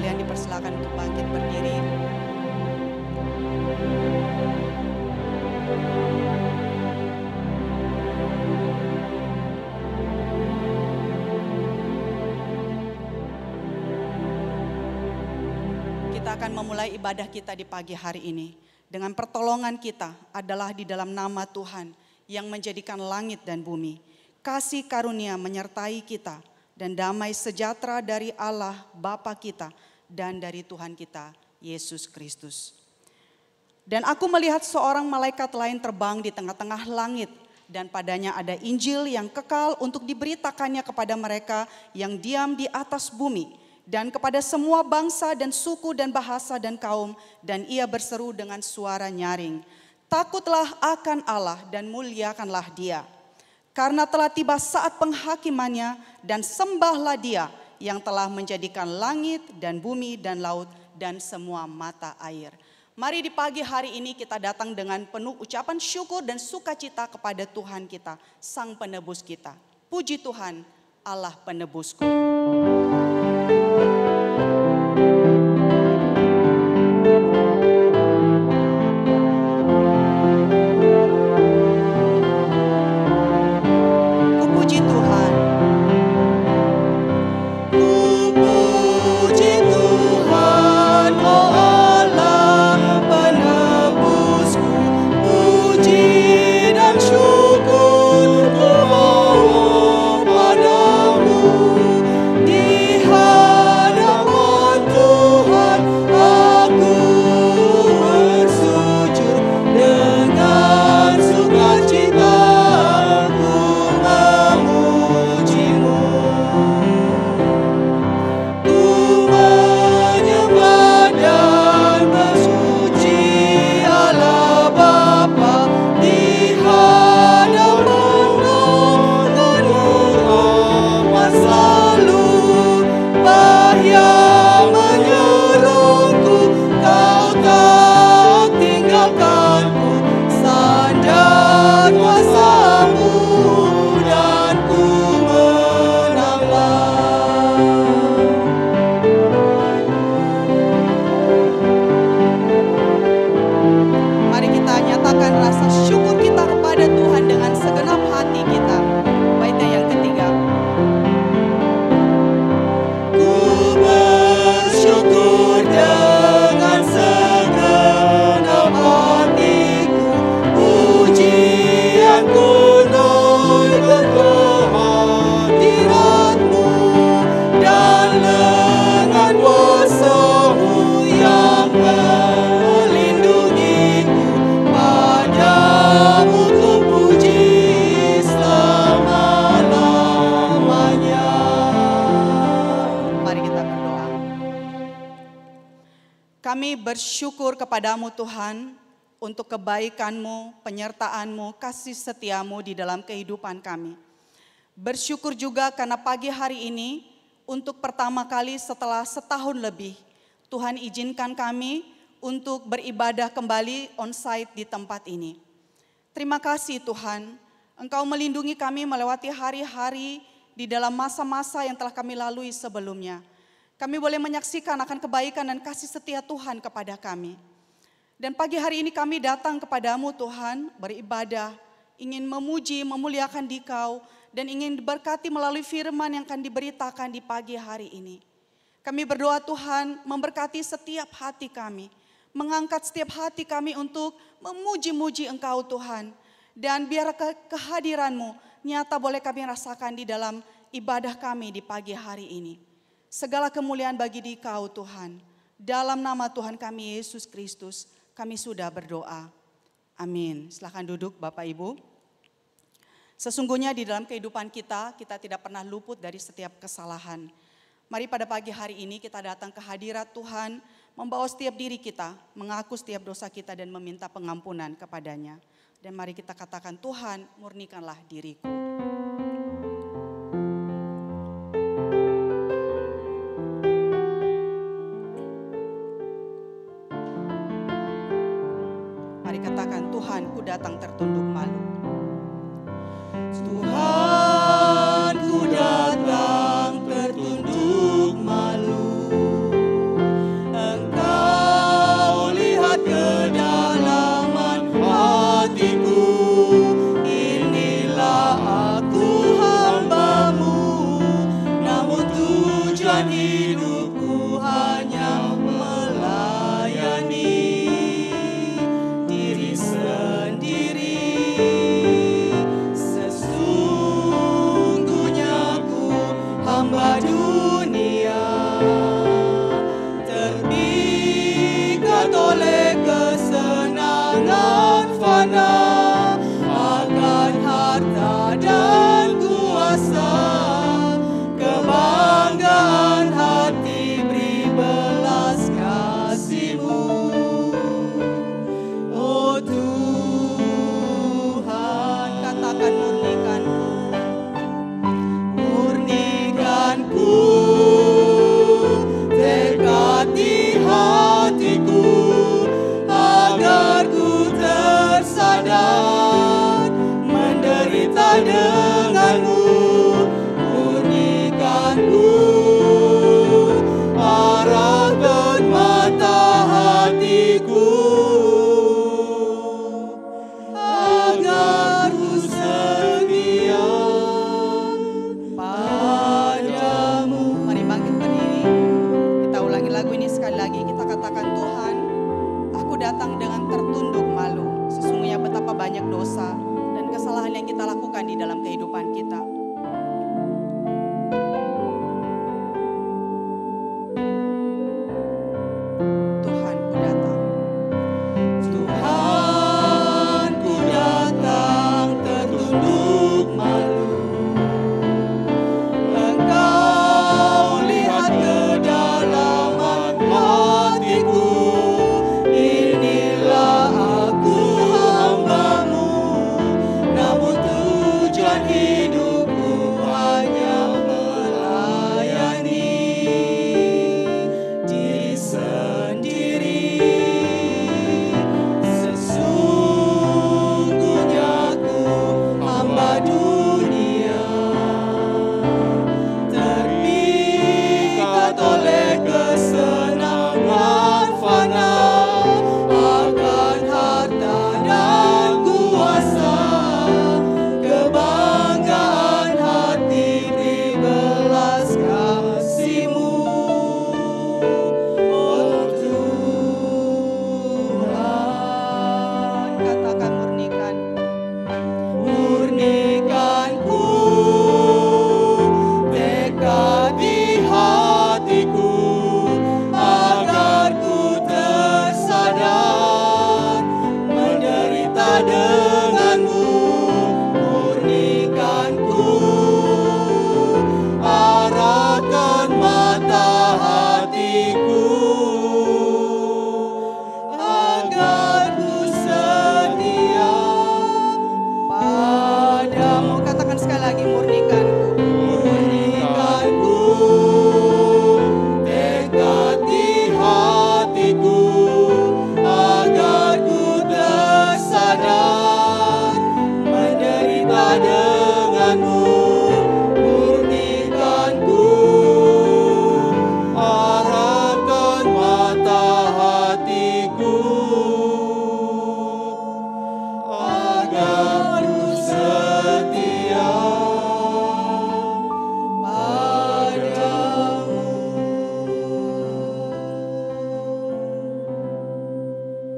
sekalian dipersilakan untuk bangkit berdiri. Kita akan memulai ibadah kita di pagi hari ini. Dengan pertolongan kita adalah di dalam nama Tuhan yang menjadikan langit dan bumi. Kasih karunia menyertai kita dan damai sejahtera dari Allah Bapa kita dan dari Tuhan kita Yesus Kristus. Dan aku melihat seorang malaikat lain terbang di tengah-tengah langit, dan padanya ada Injil yang kekal untuk diberitakannya kepada mereka yang diam di atas bumi, dan kepada semua bangsa dan suku dan bahasa dan kaum. Dan ia berseru dengan suara nyaring, takutlah akan Allah dan muliakanlah Dia, karena telah tiba saat penghakimannya, dan sembahlah Dia yang telah menjadikan langit dan bumi dan laut dan semua mata air. Mari di pagi hari ini kita datang dengan penuh ucapan syukur dan sukacita kepada Tuhan kita, Sang Penebus kita. Puji Tuhan, Allah penebusku. Bersyukur kepadamu Tuhan untuk kebaikan-Mu, penyertaan-Mu, kasih setia-Mu di dalam kehidupan kami. Bersyukur juga karena pagi hari ini untuk pertama kali setelah setahun lebih, Tuhan izinkan kami untuk beribadah kembali on-site di tempat ini. Terima kasih Tuhan, Engkau melindungi kami melewati hari-hari di dalam masa-masa yang telah kami lalui sebelumnya. Kami boleh menyaksikan akan kebaikan dan kasih setia Tuhan kepada kami. Dan pagi hari ini kami datang kepadamu Tuhan, beribadah, ingin memuji, memuliakan Dikau, dan ingin diberkati melalui firman yang akan diberitakan di pagi hari ini. Kami berdoa Tuhan memberkati setiap hati kami, mengangkat setiap hati kami untuk memuji-muji Engkau Tuhan. Dan biar kehadiran-Mu nyata boleh kami rasakan di dalam ibadah kami di pagi hari ini. Segala kemuliaan bagi Dikau Tuhan. Dalam nama Tuhan kami Yesus Kristus, kami sudah berdoa. Amin. Silakan duduk Bapak Ibu. Sesungguhnya di dalam kehidupan kita tidak pernah luput dari setiap kesalahan. Mari pada pagi hari ini kita datang ke hadirat Tuhan, membawa setiap diri kita, mengaku setiap dosa kita dan meminta pengampunan kepadanya. Dan mari kita katakan, Tuhan murnikanlah diriku. Katakan, Tuhan, ku datang tertunduk malu. Tuhan, ku datang tertunduk malu.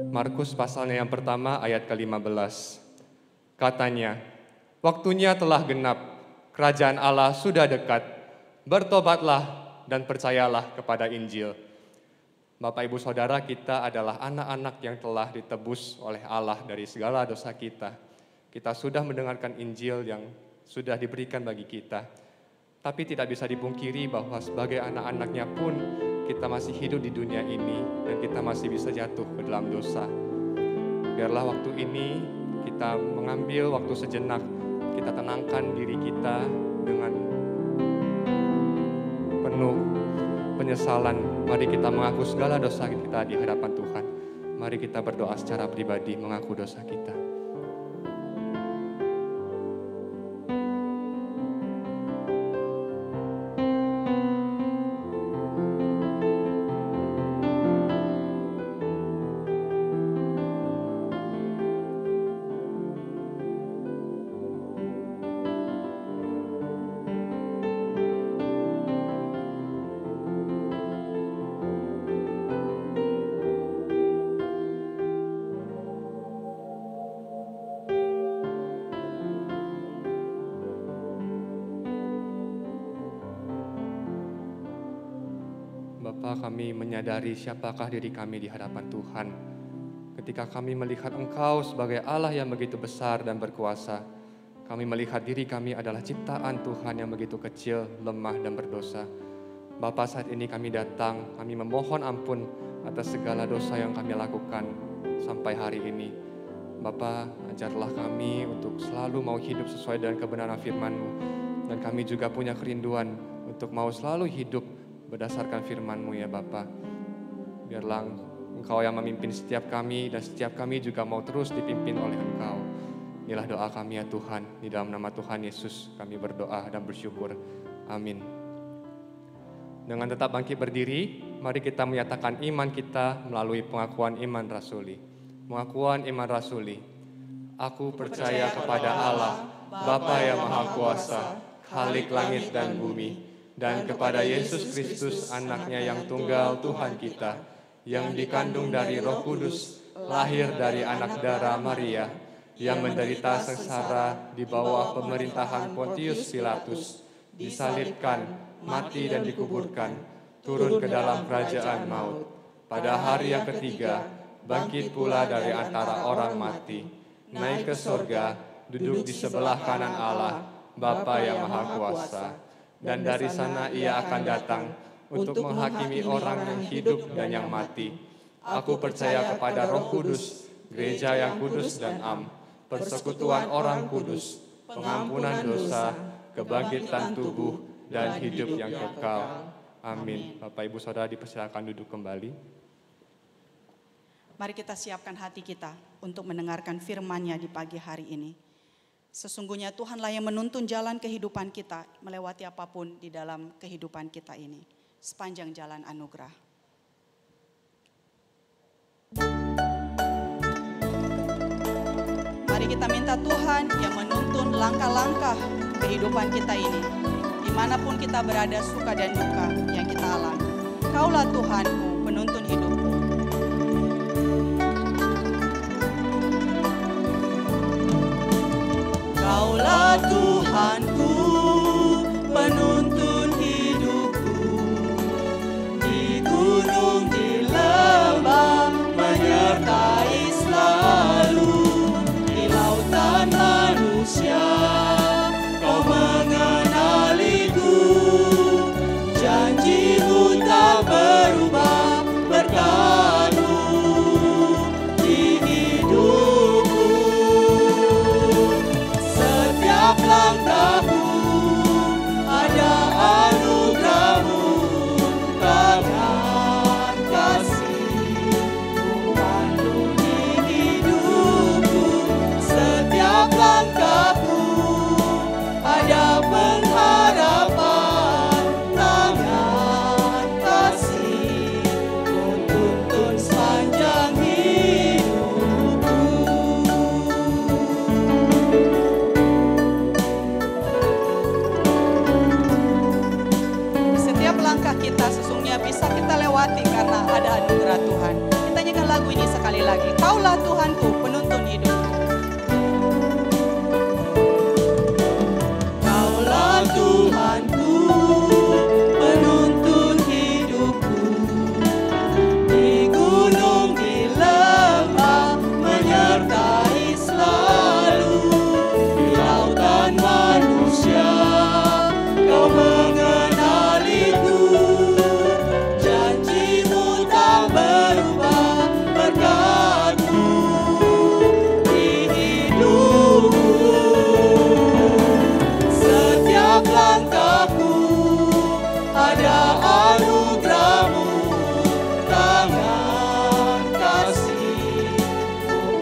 Markus pasalnya yang pertama ayat ke-15. Katanya, waktunya telah genap, kerajaan Allah sudah dekat, bertobatlah dan percayalah kepada Injil. Bapak Ibu Saudara, kita adalah anak-anak yang telah ditebus oleh Allah dari segala dosa kita. Kita sudah mendengarkan Injil yang sudah diberikan bagi kita. Tapi tidak bisa dipungkiri bahwa sebagai anak-anaknya pun kita masih hidup di dunia ini dan kita masih bisa jatuh ke dalam dosa. Biarlah waktu ini kita mengambil waktu sejenak, kita tenangkan diri kita dengan penuh penyesalan. Mari kita mengaku segala dosa kita di hadapan Tuhan. Mari kita berdoa secara pribadi mengaku dosa kita. Bapa, kami menyadari siapakah diri kami di hadapan Tuhan. Ketika kami melihat Engkau sebagai Allah yang begitu besar dan berkuasa, kami melihat diri kami adalah ciptaan Tuhan yang begitu kecil, lemah, dan berdosa. Bapa, saat ini kami datang, kami memohon ampun atas segala dosa yang kami lakukan sampai hari ini. Bapa, ajarlah kami untuk selalu mau hidup sesuai dengan kebenaran firman-Mu. Dan kami juga punya kerinduan untuk mau selalu hidup berdasarkan firman-Mu ya Bapa. Biarlah Engkau yang memimpin setiap kami dan setiap kami juga mau terus dipimpin oleh Engkau. Inilah doa kami ya Tuhan. Di dalam nama Tuhan Yesus kami berdoa dan bersyukur. Amin. Dengan tetap bangkit berdiri, mari kita menyatakan iman kita melalui pengakuan iman rasuli. Pengakuan iman rasuli. Aku percaya kepada Allah, Bapa yang Maha Kuasa, Khalik langit dan bumi, dan kepada Yesus Kristus anaknya yang tunggal Tuhan kita, yang dikandung dari Roh Kudus, lahir dari anak darah Maria, yang menderita sengsara di bawah pemerintahan Pontius Pilatus, disalibkan, mati dan dikuburkan, turun ke dalam kerajaan maut. Pada hari yang ketiga, bangkit pula dari antara orang mati, naik ke surga, duduk di sebelah kanan Allah, Bapa yang Maha Kuasa. Dan dari sana ia akan datang untuk menghakimi orang yang hidup dan yang mati. Aku percaya kepada Roh Kudus, gereja yang kudus dan am, persekutuan orang kudus, pengampunan dosa, kebangkitan tubuh, dan hidup yang kekal. Amin. Bapak Ibu Saudara dipersilakan duduk kembali. Mari kita siapkan hati kita untuk mendengarkan firman-Nya di pagi hari ini. Sesungguhnya Tuhanlah yang menuntun jalan kehidupan kita melewati apapun di dalam kehidupan kita ini. Sepanjang jalan anugerah. Mari kita minta Tuhan yang menuntun langkah-langkah kehidupan kita ini. Dimanapun kita berada, suka dan duka yang kita alami. Kaulah Tuhanku, penuntun hidupku. Kaulah Tuhanku, penuntun hidupku. Di gunung, di lembah, menyertai selalu. Di lautan manusia, Kau mengenaliku. Janji-Mu tak berubah, berkanu di hidupku. Setiap langkahku ada anugerah-Mu, tangan kasih-Mu pandu di hidupku. Setiap langkahku ada pengharapan, tangan kasih-Mu tuntun sepanjang hidupku. Setiap langkah kita sesungguhnya bisa kita lewati karena ada anugerah Tuhan. Kita nyanyikan lagu ini sekali lagi. Kaulah Tuhanku, penuntun hidupku. Kaulah Tuhanku, penuntun hidupku. Di gunung, di lembah, menyertai selalu. Di lautan manusia, Kau mengenaliku. Janjimu tak berubah, berkat-Mu di hidupku. Setiap langkahku ada anugerah-Mu, tangan kasih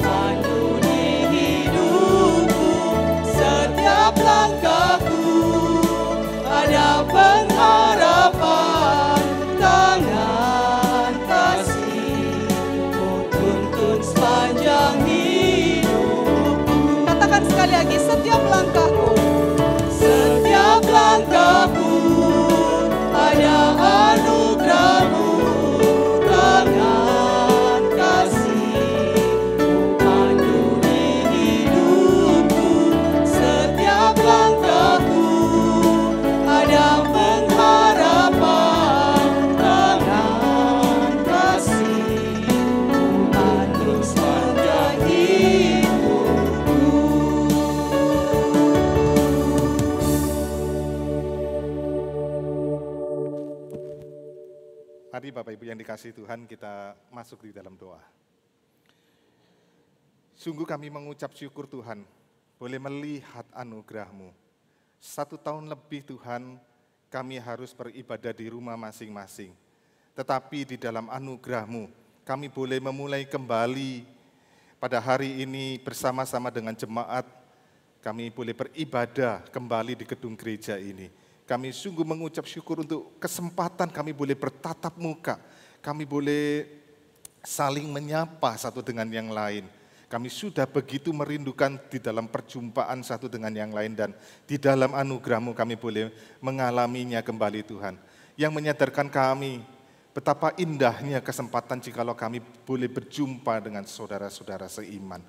pandu di hidupku. Setiap langkahku ada pengharapan, tangan kasih tuntun sepanjang hidupku. Katakan sekali lagi, setiap langkahku. Setiap langkahku ada anugerah-Mu, tangan kasih pandu di hidupku. Setiap langkahku ada pengharapan, tangan kasih pandu sepanjang hidupku. Mari Bapak Ibu yang dikasihi Tuhan, kita masuk di dalam doa. Sungguh kami mengucap syukur Tuhan, boleh melihat anugerah-Mu. 1 tahun lebih Tuhan, kami harus beribadah di rumah masing-masing. Tetapi di dalam anugerah-Mu, kami boleh memulai kembali pada hari ini bersama-sama dengan jemaat. Kami boleh beribadah kembali di gedung gereja ini. Kami sungguh mengucap syukur untuk kesempatan kami boleh bertatap muka. Kami boleh saling menyapa satu dengan yang lain. Kami sudah begitu merindukan di dalam perjumpaan satu dengan yang lain, dan di dalam anugerah-Mu kami boleh mengalaminya kembali Tuhan. Yang menyadarkan kami betapa indahnya kesempatan jikalau kami boleh berjumpa dengan saudara-saudara seiman.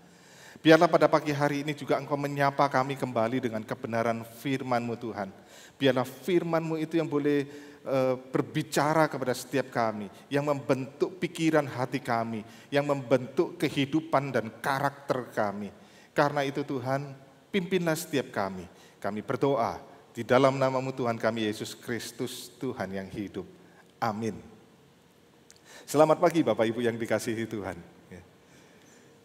Biarlah pada pagi hari ini juga Engkau menyapa kami kembali dengan kebenaran firman-Mu Tuhan. Biarlah firman-Mu itu yang boleh berbicara kepada setiap kami, yang membentuk pikiran hati kami, yang membentuk kehidupan dan karakter kami. Karena itu Tuhan, pimpinlah setiap kami. Kami berdoa di dalam nama-Mu Tuhan kami, Yesus Kristus, Tuhan yang hidup. Amin. Selamat pagi Bapak Ibu yang dikasihi Tuhan.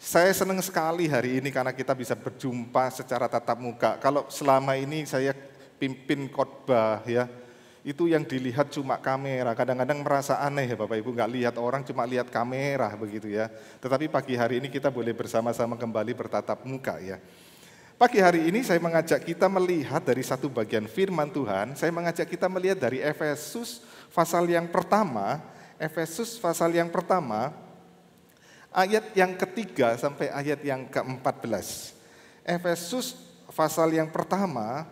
Saya senang sekali hari ini karena kita bisa berjumpa secara tatap muka. Kalau selama ini saya pimpin khotbah ya, itu yang dilihat cuma kamera. Kadang-kadang merasa aneh ya Bapak Ibu, nggak lihat orang, cuma lihat kamera begitu ya. Tetapi pagi hari ini kita boleh bersama-sama kembali bertatap muka ya. Pagi hari ini saya mengajak kita melihat dari satu bagian firman Tuhan. Saya mengajak kita melihat dari Efesus pasal yang pertama. Efesus pasal yang pertama, ayat yang ketiga sampai ayat yang ke-14. Efesus pasal yang pertama,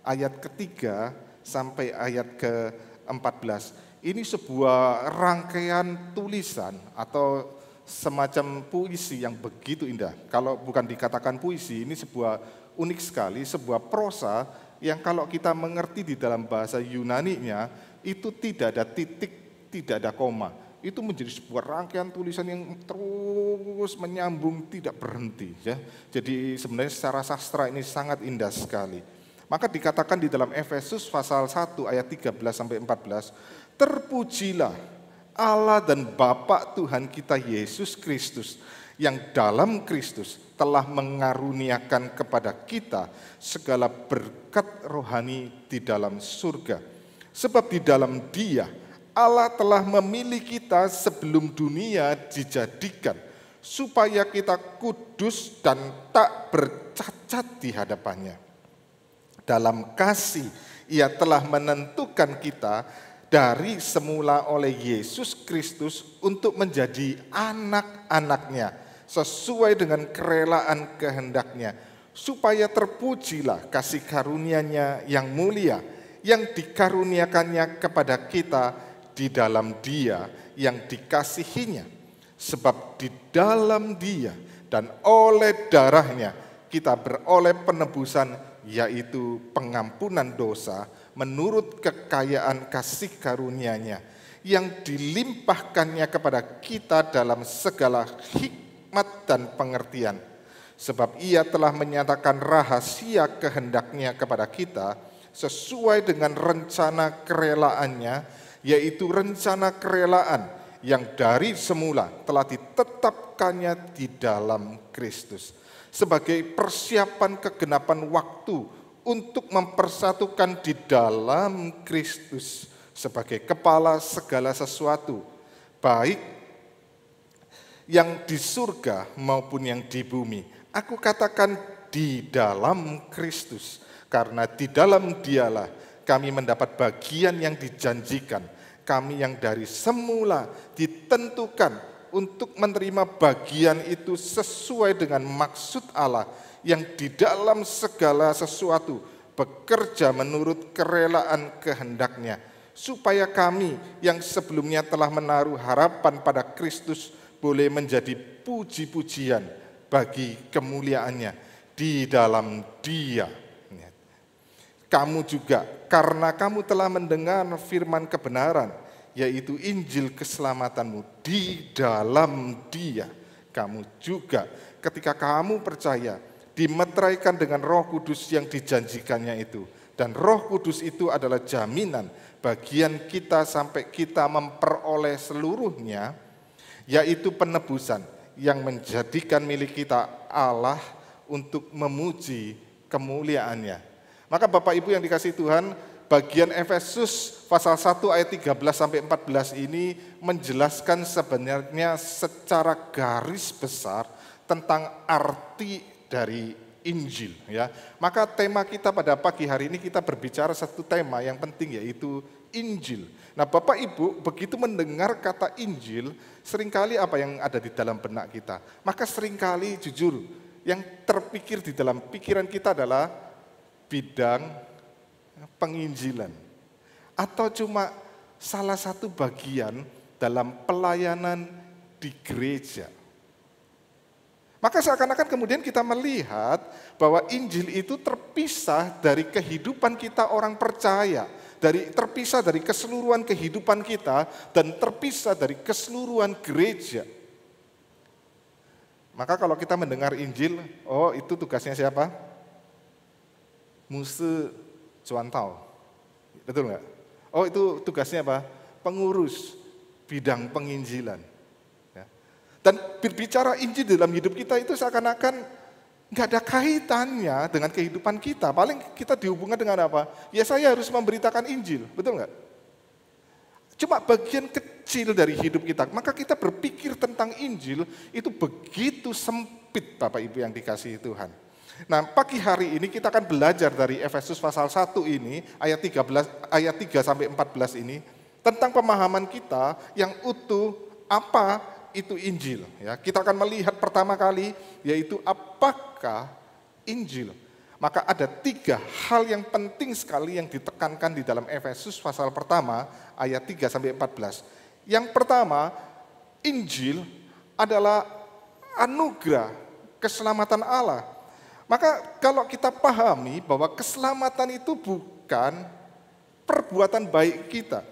ayat ketiga sampai ayat ke-14. Ini sebuah rangkaian tulisan atau semacam puisi yang begitu indah. Kalau bukan dikatakan puisi, ini sebuah unik sekali, sebuah prosa yang kalau kita mengerti di dalam bahasa Yunani-nya, itu tidak ada titik, tidak ada koma. Itu menjadi sebuah rangkaian tulisan yang terus menyambung, tidak berhenti. Ya. Jadi sebenarnya secara sastra ini sangat indah sekali. Maka dikatakan di dalam Efesus pasal 1 ayat 13-14, terpujilah Allah dan Bapa Tuhan kita Yesus Kristus, yang dalam Kristus telah mengaruniakan kepada kita segala berkat rohani di dalam surga. Sebab di dalam Dia Allah telah memilih kita sebelum dunia dijadikan, supaya kita kudus dan tak bercacat di hadapannya. Dalam kasih Ia telah menentukan kita dari semula oleh Yesus Kristus untuk menjadi anak-anak-Nya, sesuai dengan kerelaan kehendak-Nya, supaya terpujilah kasih karunia-Nya yang mulia, yang dikaruniakannya kepada kita di dalam Dia yang dikasihinya. Sebab di dalam Dia dan oleh darahnya kita beroleh penebusan, yaitu pengampunan dosa menurut kekayaan kasih karunia-Nya yang dilimpahkannya kepada kita dalam segala hikmat dan pengertian. Sebab Ia telah menyatakan rahasia kehendak-Nya kepada kita sesuai dengan rencana kerelaannya, yaitu rencana kerelaan yang dari semula telah ditetapkannya di dalam Kristus sebagai persiapan kegenapan waktu untuk mempersatukan di dalam Kristus sebagai kepala segala sesuatu, baik yang di surga maupun yang di bumi. Aku katakan di dalam Kristus, karena di dalam Dialah kami mendapat bagian yang dijanjikan, kami yang dari semula ditentukan untuk menerima bagian itu sesuai dengan maksud Allah yang di dalam segala sesuatu bekerja menurut kerelaan kehendak-Nya, supaya kami yang sebelumnya telah menaruh harapan pada Kristus boleh menjadi puji-pujian bagi kemuliaan-Nya di dalam Dia. Kamu juga, karena kamu telah mendengar firman kebenaran, yaitu Injil keselamatanmu, di dalam Dia kamu juga ketika kamu percaya dimeteraikan dengan Roh Kudus yang dijanjikannya itu. Dan Roh Kudus itu adalah jaminan bagian kita sampai kita memperoleh seluruhnya, yaitu penebusan yang menjadikan milik kita Allah untuk memuji kemuliaan-Nya. Maka Bapak Ibu yang dikasihi Tuhan, bagian Efesus pasal 1 ayat 13 sampai 14 ini menjelaskan sebenarnya secara garis besar tentang arti dari Injil, ya. Maka tema kita pada pagi hari ini kita berbicara satu tema yang penting, yaitu Injil. Nah, Bapak Ibu begitu mendengar kata Injil, seringkali apa yang ada di dalam benak kita? Maka seringkali jujur yang terpikir di dalam pikiran kita adalah bidang penginjilan, atau cuma salah satu bagian dalam pelayanan di gereja. Maka seakan-akan kemudian kita melihat bahwa Injil itu terpisah dari kehidupan kita orang percaya, terpisah dari keseluruhan kehidupan kita, dan terpisah dari keseluruhan gereja. Maka kalau kita mendengar Injil, oh itu tugasnya siapa? Muse Cuantau, betul nggak? Oh itu tugasnya apa? Pengurus bidang penginjilan. Ya. Dan berbicara Injil dalam hidup kita itu seakan-akan nggak ada kaitannya dengan kehidupan kita. Paling kita dihubungkan dengan apa? Ya saya harus memberitakan Injil, betul nggak? Cuma bagian kecil dari hidup kita. Maka kita berpikir tentang Injil itu begitu sempit, Bapak Ibu yang dikasihi Tuhan. Nah, pagi hari ini kita akan belajar dari Efesus pasal 1 ini, ayat 3 sampai 14 ini, tentang pemahaman kita yang utuh apa itu Injil. Ya, kita akan melihat pertama kali, yaitu apakah Injil. Maka ada 3 hal yang penting sekali yang ditekankan di dalam Efesus pasal pertama, ayat 3 sampai 14. Yang pertama, Injil adalah anugerah keselamatan Allah. Maka kalau kita pahami bahwa keselamatan itu bukan perbuatan baik kita.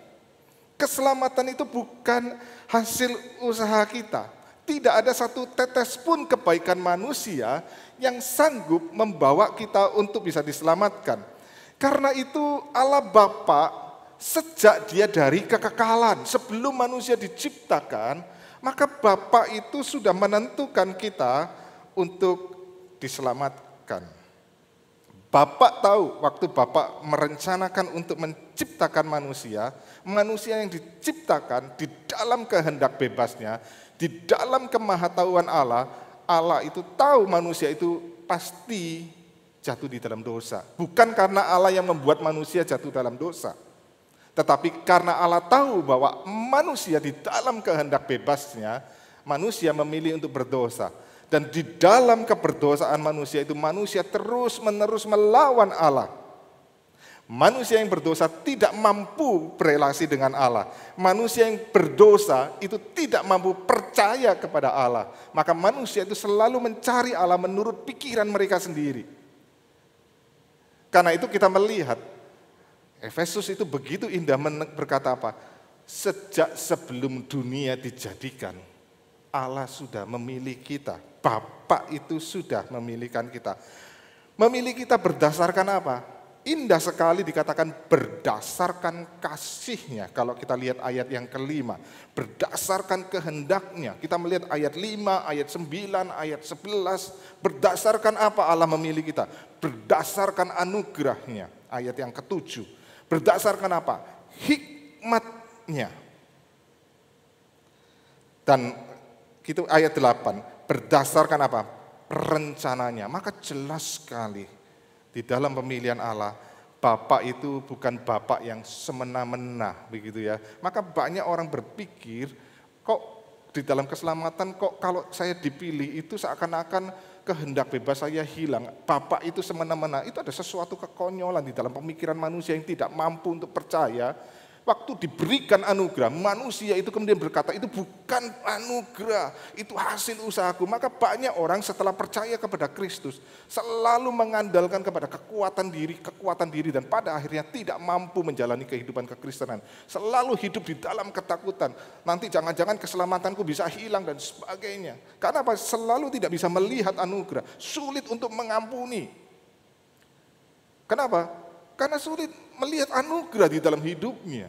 Keselamatan itu bukan hasil usaha kita. Tidak ada satu tetes pun kebaikan manusia yang sanggup membawa kita untuk bisa diselamatkan. Karena itu Allah Bapa sejak Dia dari kekekalan, sebelum manusia diciptakan, maka Bapa itu sudah menentukan kita untuk diselamatkan. Bapak tahu waktu Bapak merencanakan untuk menciptakan manusia yang diciptakan di dalam kehendak bebasnya, di dalam kemahatauan Allah, Allah itu tahu manusia itu pasti jatuh di dalam dosa. Bukan karena Allah yang membuat manusia jatuh dalam dosa, tetapi karena Allah tahu bahwa manusia di dalam kehendak bebasnya, manusia memilih untuk berdosa. Dan di dalam keberdosaan manusia itu, manusia terus-menerus melawan Allah. Manusia yang berdosa tidak mampu berelasi dengan Allah. Manusia yang berdosa itu tidak mampu percaya kepada Allah. Maka manusia itu selalu mencari Allah menurut pikiran mereka sendiri. Karena itu kita melihat, Efesus itu begitu indah berkata apa? Sejak sebelum dunia dijadikan, Allah sudah memilih kita. Bapa itu sudah memilihkan kita. Memilih kita berdasarkan apa? Indah sekali dikatakan berdasarkan kasihnya. Kalau kita lihat ayat yang kelima, berdasarkan kehendaknya. Kita melihat ayat 5, ayat 9, ayat 11. Berdasarkan apa Allah memilih kita? Berdasarkan anugerahnya. Ayat yang ketujuh. Berdasarkan apa? Hikmatnya. Dan itu ayat 8. Berdasarkan apa? Rencananya. Maka jelas sekali. Di dalam pemilihan Allah, Bapak itu bukan Bapak yang semena-mena, begitu ya. Maka banyak orang berpikir, kok di dalam keselamatan, kok kalau saya dipilih itu seakan-akan kehendak bebas saya hilang. Bapak itu semena-mena, itu ada sesuatu kekonyolan di dalam pemikiran manusia yang tidak mampu untuk percaya. Waktu diberikan anugerah, manusia itu kemudian berkata, itu bukan anugerah, itu hasil usahaku. Maka banyak orang setelah percaya kepada Kristus, selalu mengandalkan kepada kekuatan diri, dan pada akhirnya tidak mampu menjalani kehidupan kekristenan. Selalu hidup di dalam ketakutan, nanti jangan-jangan keselamatanku bisa hilang dan sebagainya. Karena apa? Selalu tidak bisa melihat anugerah, sulit untuk mengampuni. Kenapa? Karena sulit melihat anugerah di dalam hidupnya.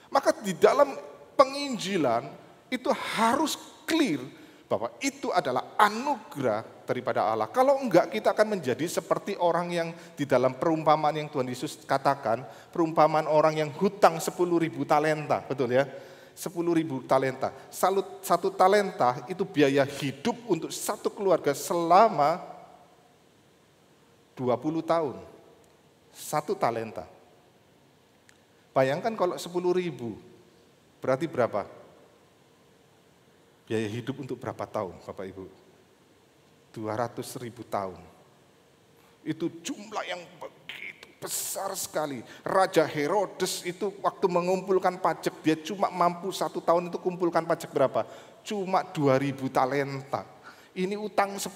Maka di dalam penginjilan itu harus clear bahwa itu adalah anugerah daripada Allah. Kalau enggak, kita akan menjadi seperti orang yang di dalam perumpamaan yang Tuhan Yesus katakan, perumpamaan orang yang hutang 10.000 talenta, betul ya? 10.000 talenta. Satu talenta itu biaya hidup untuk satu keluarga selama 20 tahun. Satu talenta. Bayangkan kalau 10.000, berarti berapa? Biaya hidup untuk berapa tahun, Bapak Ibu? 200.000 tahun. Itu jumlah yang begitu besar sekali. Raja Herodes itu waktu mengumpulkan pajak, dia cuma mampu 1 tahun itu kumpulkan pajak berapa? Cuma 2.000 talenta. Ini utang 10.000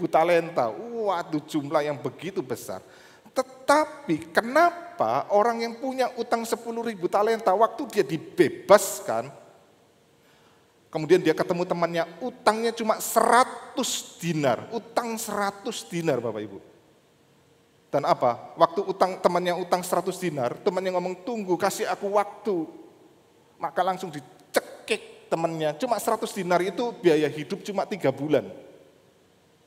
talenta. Waduh, jumlah yang begitu besar. Tetapi kenapa orang yang punya utang 10.000 talenta waktu dia dibebaskan, kemudian dia ketemu temannya, utangnya cuma 100 dinar, utang 100 dinar Bapak Ibu. Dan apa? Waktu temannya utang 100 dinar, temannya ngomong tunggu kasih aku waktu. Maka langsung dicekik temannya, cuma 100 dinar itu biaya hidup cuma 3 bulan.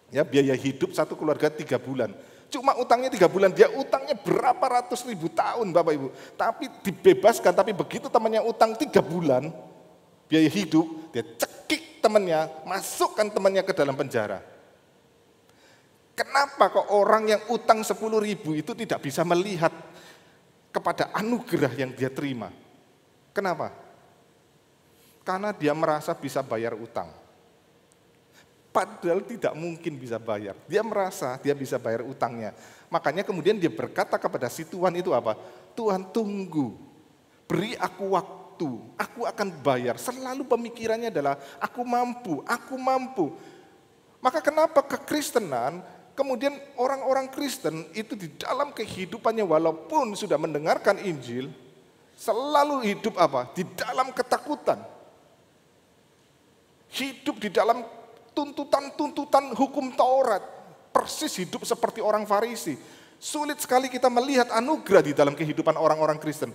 Ya, biaya hidup satu keluarga 3 bulan. Cuma utangnya 3 bulan, dia utangnya berapa ratus ribu tahun Bapak Ibu. Tapi dibebaskan, tapi begitu temannya utang 3 bulan, biaya hidup, dia cekik temannya, masukkan temannya ke dalam penjara. Kenapa kok orang yang utang 10.000 itu tidak bisa melihat kepada anugerah yang dia terima? Kenapa? Karena dia merasa bisa bayar utang. Padahal tidak mungkin bisa bayar. Dia merasa dia bisa bayar utangnya. Makanya kemudian dia berkata kepada si Tuhan itu apa? Tuhan tunggu, beri aku waktu, aku akan bayar. Selalu pemikirannya adalah aku mampu, aku mampu. Maka kenapa kekristenan, kemudian orang-orang Kristen itu di dalam kehidupannya walaupun sudah mendengarkan Injil, selalu hidup apa? Di dalam ketakutan. Hidup di dalam tuntutan hukum Taurat, persis hidup seperti orang Farisi. Sulit sekali kita melihat anugerah di dalam kehidupan orang-orang Kristen.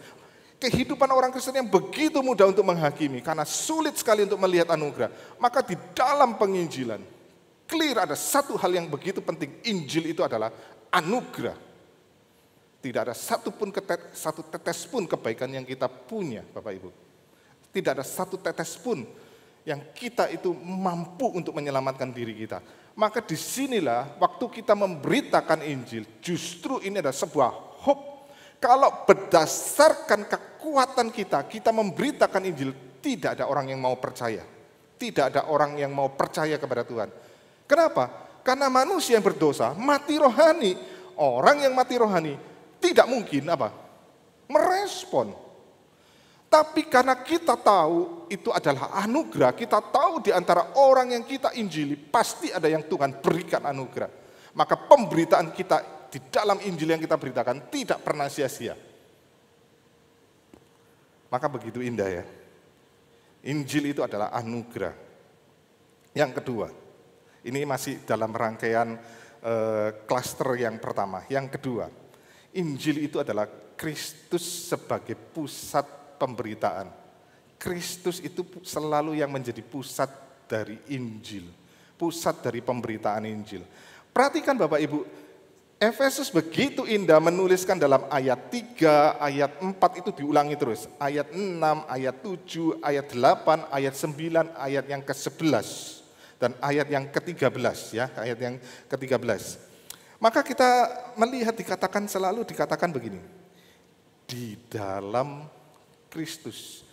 Kehidupan orang Kristen yang begitu mudah untuk menghakimi, karena sulit sekali untuk melihat anugerah. Maka di dalam penginjilan, clear ada satu hal yang begitu penting, Injil itu adalah anugerah. Tidak ada satu tetes pun kebaikan yang kita punya, Bapak Ibu. Tidak ada satu tetes pun yang kita itu mampu untuk menyelamatkan diri kita. Maka disinilah waktu kita memberitakan Injil, justru ini adalah sebuah hope. Kalau berdasarkan kekuatan kita memberitakan Injil, tidak ada orang yang mau percaya. Tidak ada orang yang mau percaya kepada Tuhan. Kenapa? Karena manusia yang berdosa, mati rohani. Orang yang mati rohani, tidak mungkin apa? merespon. Tapi karena kita tahu itu adalah anugerah, kita tahu di antara orang yang kita injili, pasti ada yang Tuhan berikan anugerah. Maka pemberitaan kita di dalam Injil yang kita beritakan tidak pernah sia-sia. Maka begitu indah ya. Injil itu adalah anugerah. Yang kedua, ini masih dalam rangkaian klaster yang pertama. Yang kedua, Injil itu adalah Kristus sebagai pusat pemberitaan. Kristus itu selalu yang menjadi pusat dari Injil, pusat dari pemberitaan Injil. Perhatikan Bapak Ibu, Efesus begitu indah menuliskan dalam ayat 3, ayat 4 itu diulangi terus. Ayat 6, ayat 7, ayat 8, ayat 9, ayat yang ke-11. Dan ayat yang ke-13 ya, ayat yang ke-13. Maka kita melihat selalu dikatakan begini. Di dalam Kristus,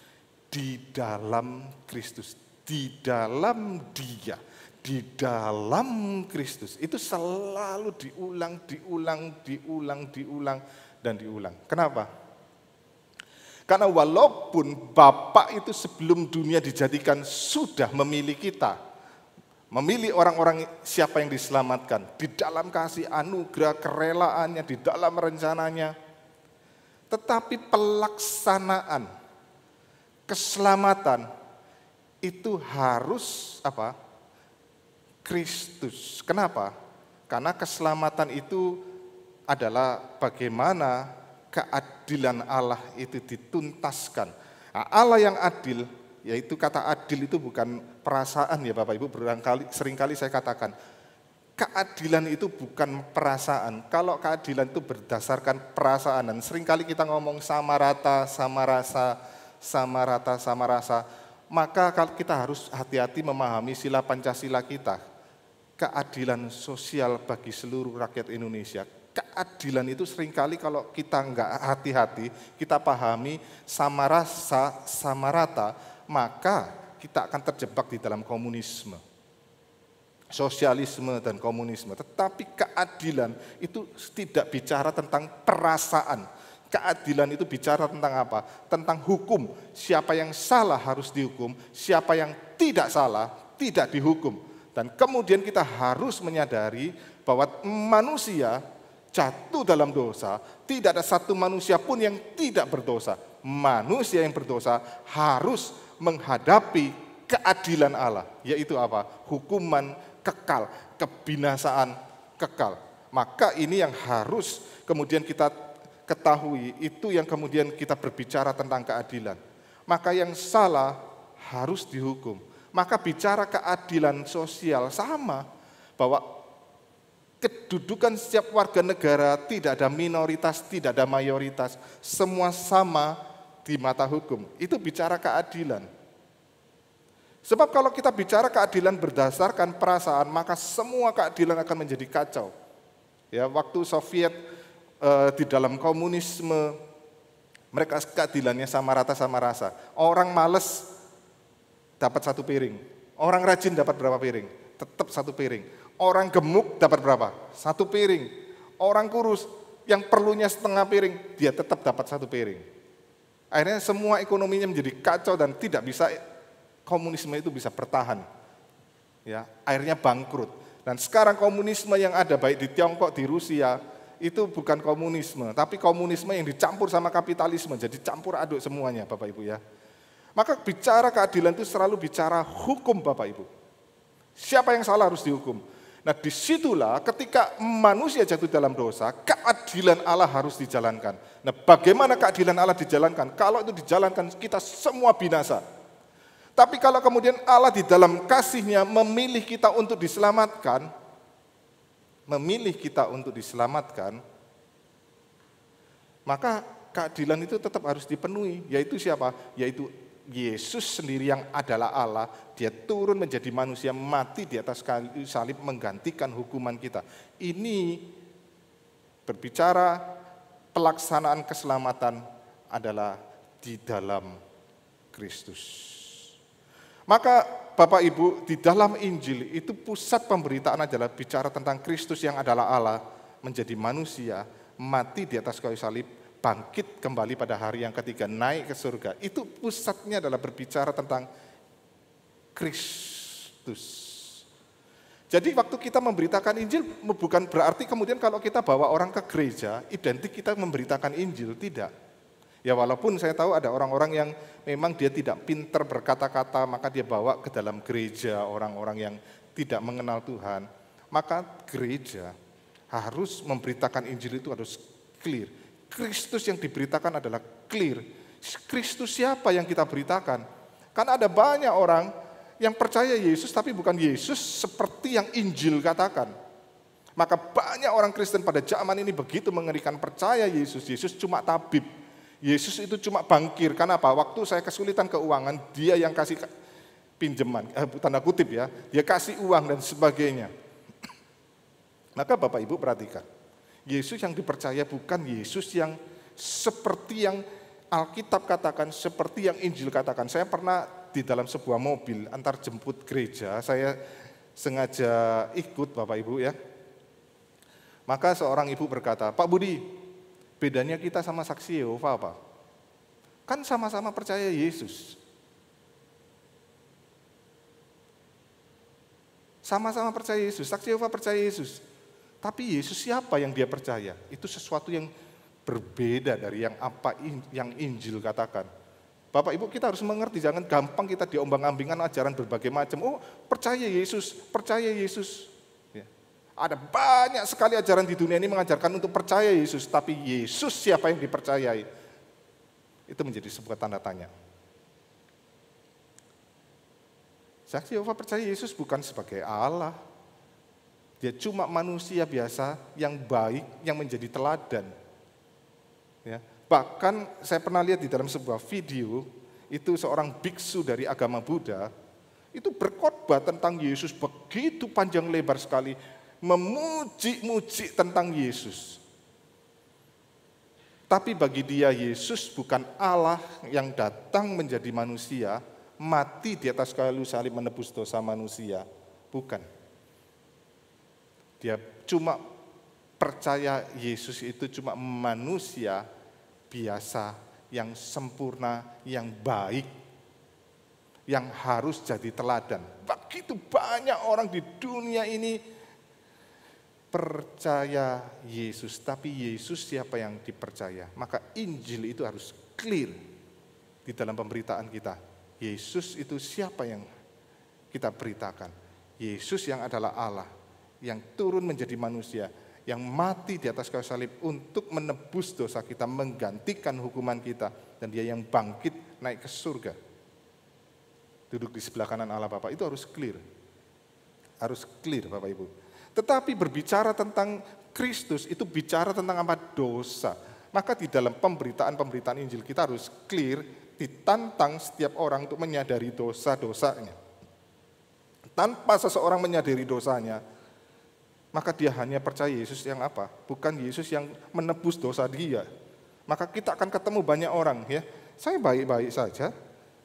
di dalam Kristus, di dalam Dia. Di dalam Kristus itu selalu diulang, dan diulang. Kenapa? Karena walaupun Bapa itu sebelum dunia dijadikan sudah memilih kita, memilih orang-orang siapa yang diselamatkan, di dalam kasih anugerah, kerelaannya, di dalam rencananya, tetapi pelaksanaan keselamatan itu harus apa? Kristus. Kenapa? Karena keselamatan itu adalah bagaimana keadilan Allah itu dituntaskan. Nah, Allah yang adil, yaitu kata adil itu bukan perasaan ya Bapak Ibu, seringkali saya katakan, keadilan itu bukan perasaan. Kalau keadilan itu berdasarkan perasaan, dan seringkali kita ngomong sama rata, sama rasa, maka kita harus hati-hati memahami sila Pancasila kita. Keadilan sosial bagi seluruh rakyat Indonesia. Keadilan itu seringkali kalau kita enggak hati-hati, kita pahami sama rasa, sama rata, maka kita akan terjebak di dalam komunisme. Sosialisme dan komunisme. Tetapi keadilan itu tidak bicara tentang perasaan. Keadilan itu bicara tentang apa? Tentang hukum. Siapa yang salah harus dihukum, siapa yang tidak salah tidak dihukum. Dan kemudian kita harus menyadari bahwa manusia jatuh dalam dosa, tidak ada satu manusia pun yang tidak berdosa. Manusia yang berdosa harus menghadapi keadilan Allah, yaitu apa? Hukuman kekal, kebinasaan kekal. Maka ini yang harus kemudian kita ketahui, itu yang kemudian kita berbicara tentang keadilan. Maka yang salah harus dihukum. Maka bicara keadilan sosial sama, bahwa kedudukan setiap warga negara tidak ada minoritas, tidak ada mayoritas, semua sama di mata hukum. Itu bicara keadilan. Sebab kalau kita bicara keadilan berdasarkan perasaan, maka semua keadilan akan menjadi kacau. Ya, waktu Soviet di dalam komunisme, mereka keadilannya sama rata sama rasa. Orang males dapat satu piring. Orang rajin dapat berapa piring? Tetap satu piring. Orang gemuk dapat berapa? Satu piring. Orang kurus yang perlunya setengah piring, dia tetap dapat satu piring. Akhirnya semua ekonominya menjadi kacau dan tidak bisa, komunisme itu bisa bertahan. Ya, akhirnya bangkrut. Dan sekarang komunisme yang ada baik di Tiongkok, di Rusia, itu bukan komunisme, tapi komunisme yang dicampur sama kapitalisme, jadi campur aduk semuanya Bapak Ibu ya. Maka bicara keadilan itu selalu bicara hukum Bapak Ibu. Siapa yang salah harus dihukum. Nah disitulah ketika manusia jatuh dalam dosa, keadilan Allah harus dijalankan. Nah bagaimana keadilan Allah dijalankan? Kalau itu dijalankan kita semua binasa. Tapi kalau kemudian Allah di dalam kasih-Nya memilih kita untuk diselamatkan, maka keadilan itu tetap harus dipenuhi. Yaitu siapa? Yaitu Yesus sendiri yang adalah Allah, dia turun menjadi manusia, mati di atas kayu salib menggantikan hukuman kita. Ini berbicara pelaksanaan keselamatan adalah di dalam Kristus. Maka Bapak Ibu, di dalam Injil itu pusat pemberitaan adalah bicara tentang Kristus yang adalah Allah, menjadi manusia, mati di atas kayu salib, bangkit kembali pada hari yang ketiga, naik ke surga. Itu pusatnya adalah berbicara tentang Kristus. Jadi waktu kita memberitakan Injil bukan berarti kemudian kalau kita bawa orang ke gereja, identik kita memberitakan Injil, tidak. Ya walaupun saya tahu ada orang-orang yang memang dia tidak pintar berkata-kata, maka dia bawa ke dalam gereja orang-orang yang tidak mengenal Tuhan. Maka gereja harus memberitakan Injil itu harus clear. Kristus yang diberitakan adalah clear. Kristus siapa yang kita beritakan? Karena ada banyak orang yang percaya Yesus tapi bukan Yesus seperti yang Injil katakan. Maka banyak orang Kristen pada zaman ini begitu mengerikan percaya Yesus. Yesus cuma tabib. Yesus itu cuma bankir. Karena apa? Waktu saya kesulitan keuangan, dia yang kasih pinjaman, tanda kutip ya. Dia kasih uang dan sebagainya. Maka Bapak Ibu perhatikan. Yesus yang dipercaya bukan Yesus yang seperti yang Alkitab katakan, seperti yang Injil katakan. Saya pernah di dalam sebuah mobil antar jemput gereja, saya sengaja ikut Bapak Ibu ya. Maka seorang ibu berkata, Pak Budi, bedanya kita sama saksi Yehova apa? Kan sama-sama percaya Yesus. Sama-sama percaya Yesus, saksi Yehova percaya Yesus. Tapi Yesus siapa yang dia percaya? Itu sesuatu yang berbeda dari yang apa yang Injil katakan. Bapak Ibu kita harus mengerti, jangan gampang kita diombang-ambingan ajaran berbagai macam. Oh percaya Yesus, percaya Yesus. Ya. Ada banyak sekali ajaran di dunia ini mengajarkan untuk percaya Yesus. Tapi Yesus siapa yang dipercayai? Itu menjadi sebuah tanda tanya. Saksi Yehova percaya Yesus bukan sebagai Allah. Dia cuma manusia biasa yang baik, yang menjadi teladan. Ya. Bahkan saya pernah lihat di dalam sebuah video, itu seorang biksu dari agama Buddha, itu berkhotbah tentang Yesus begitu panjang lebar sekali, memuji-muji tentang Yesus. Tapi bagi dia Yesus bukan Allah yang datang menjadi manusia, mati di atas kayu salib menebus dosa manusia, bukan. Dia cuma percaya Yesus itu cuma manusia biasa, yang sempurna, yang baik, yang harus jadi teladan. Begitu banyak orang di dunia ini percaya Yesus, tapi Yesus siapa yang dipercaya? Maka Injil itu harus clear di dalam pemberitaan kita. Yesus itu siapa yang kita beritakan? Yesus yang adalah Allah, yang turun menjadi manusia, yang mati di atas kayu salib untuk menebus dosa kita, menggantikan hukuman kita, dan dia yang bangkit naik ke surga. Duduk di sebelah kanan Allah Bapa, itu harus clear. Harus clear Bapak Ibu. Tetapi berbicara tentang Kristus itu bicara tentang apa? Dosa. Maka di dalam pemberitaan Injil kita harus clear, ditantang setiap orang untuk menyadari dosa-dosanya. Tanpa seseorang menyadari dosanya, maka dia hanya percaya Yesus yang apa? Bukan Yesus yang menebus dosa dia. Maka kita akan ketemu banyak orang ya. Saya baik-baik saja.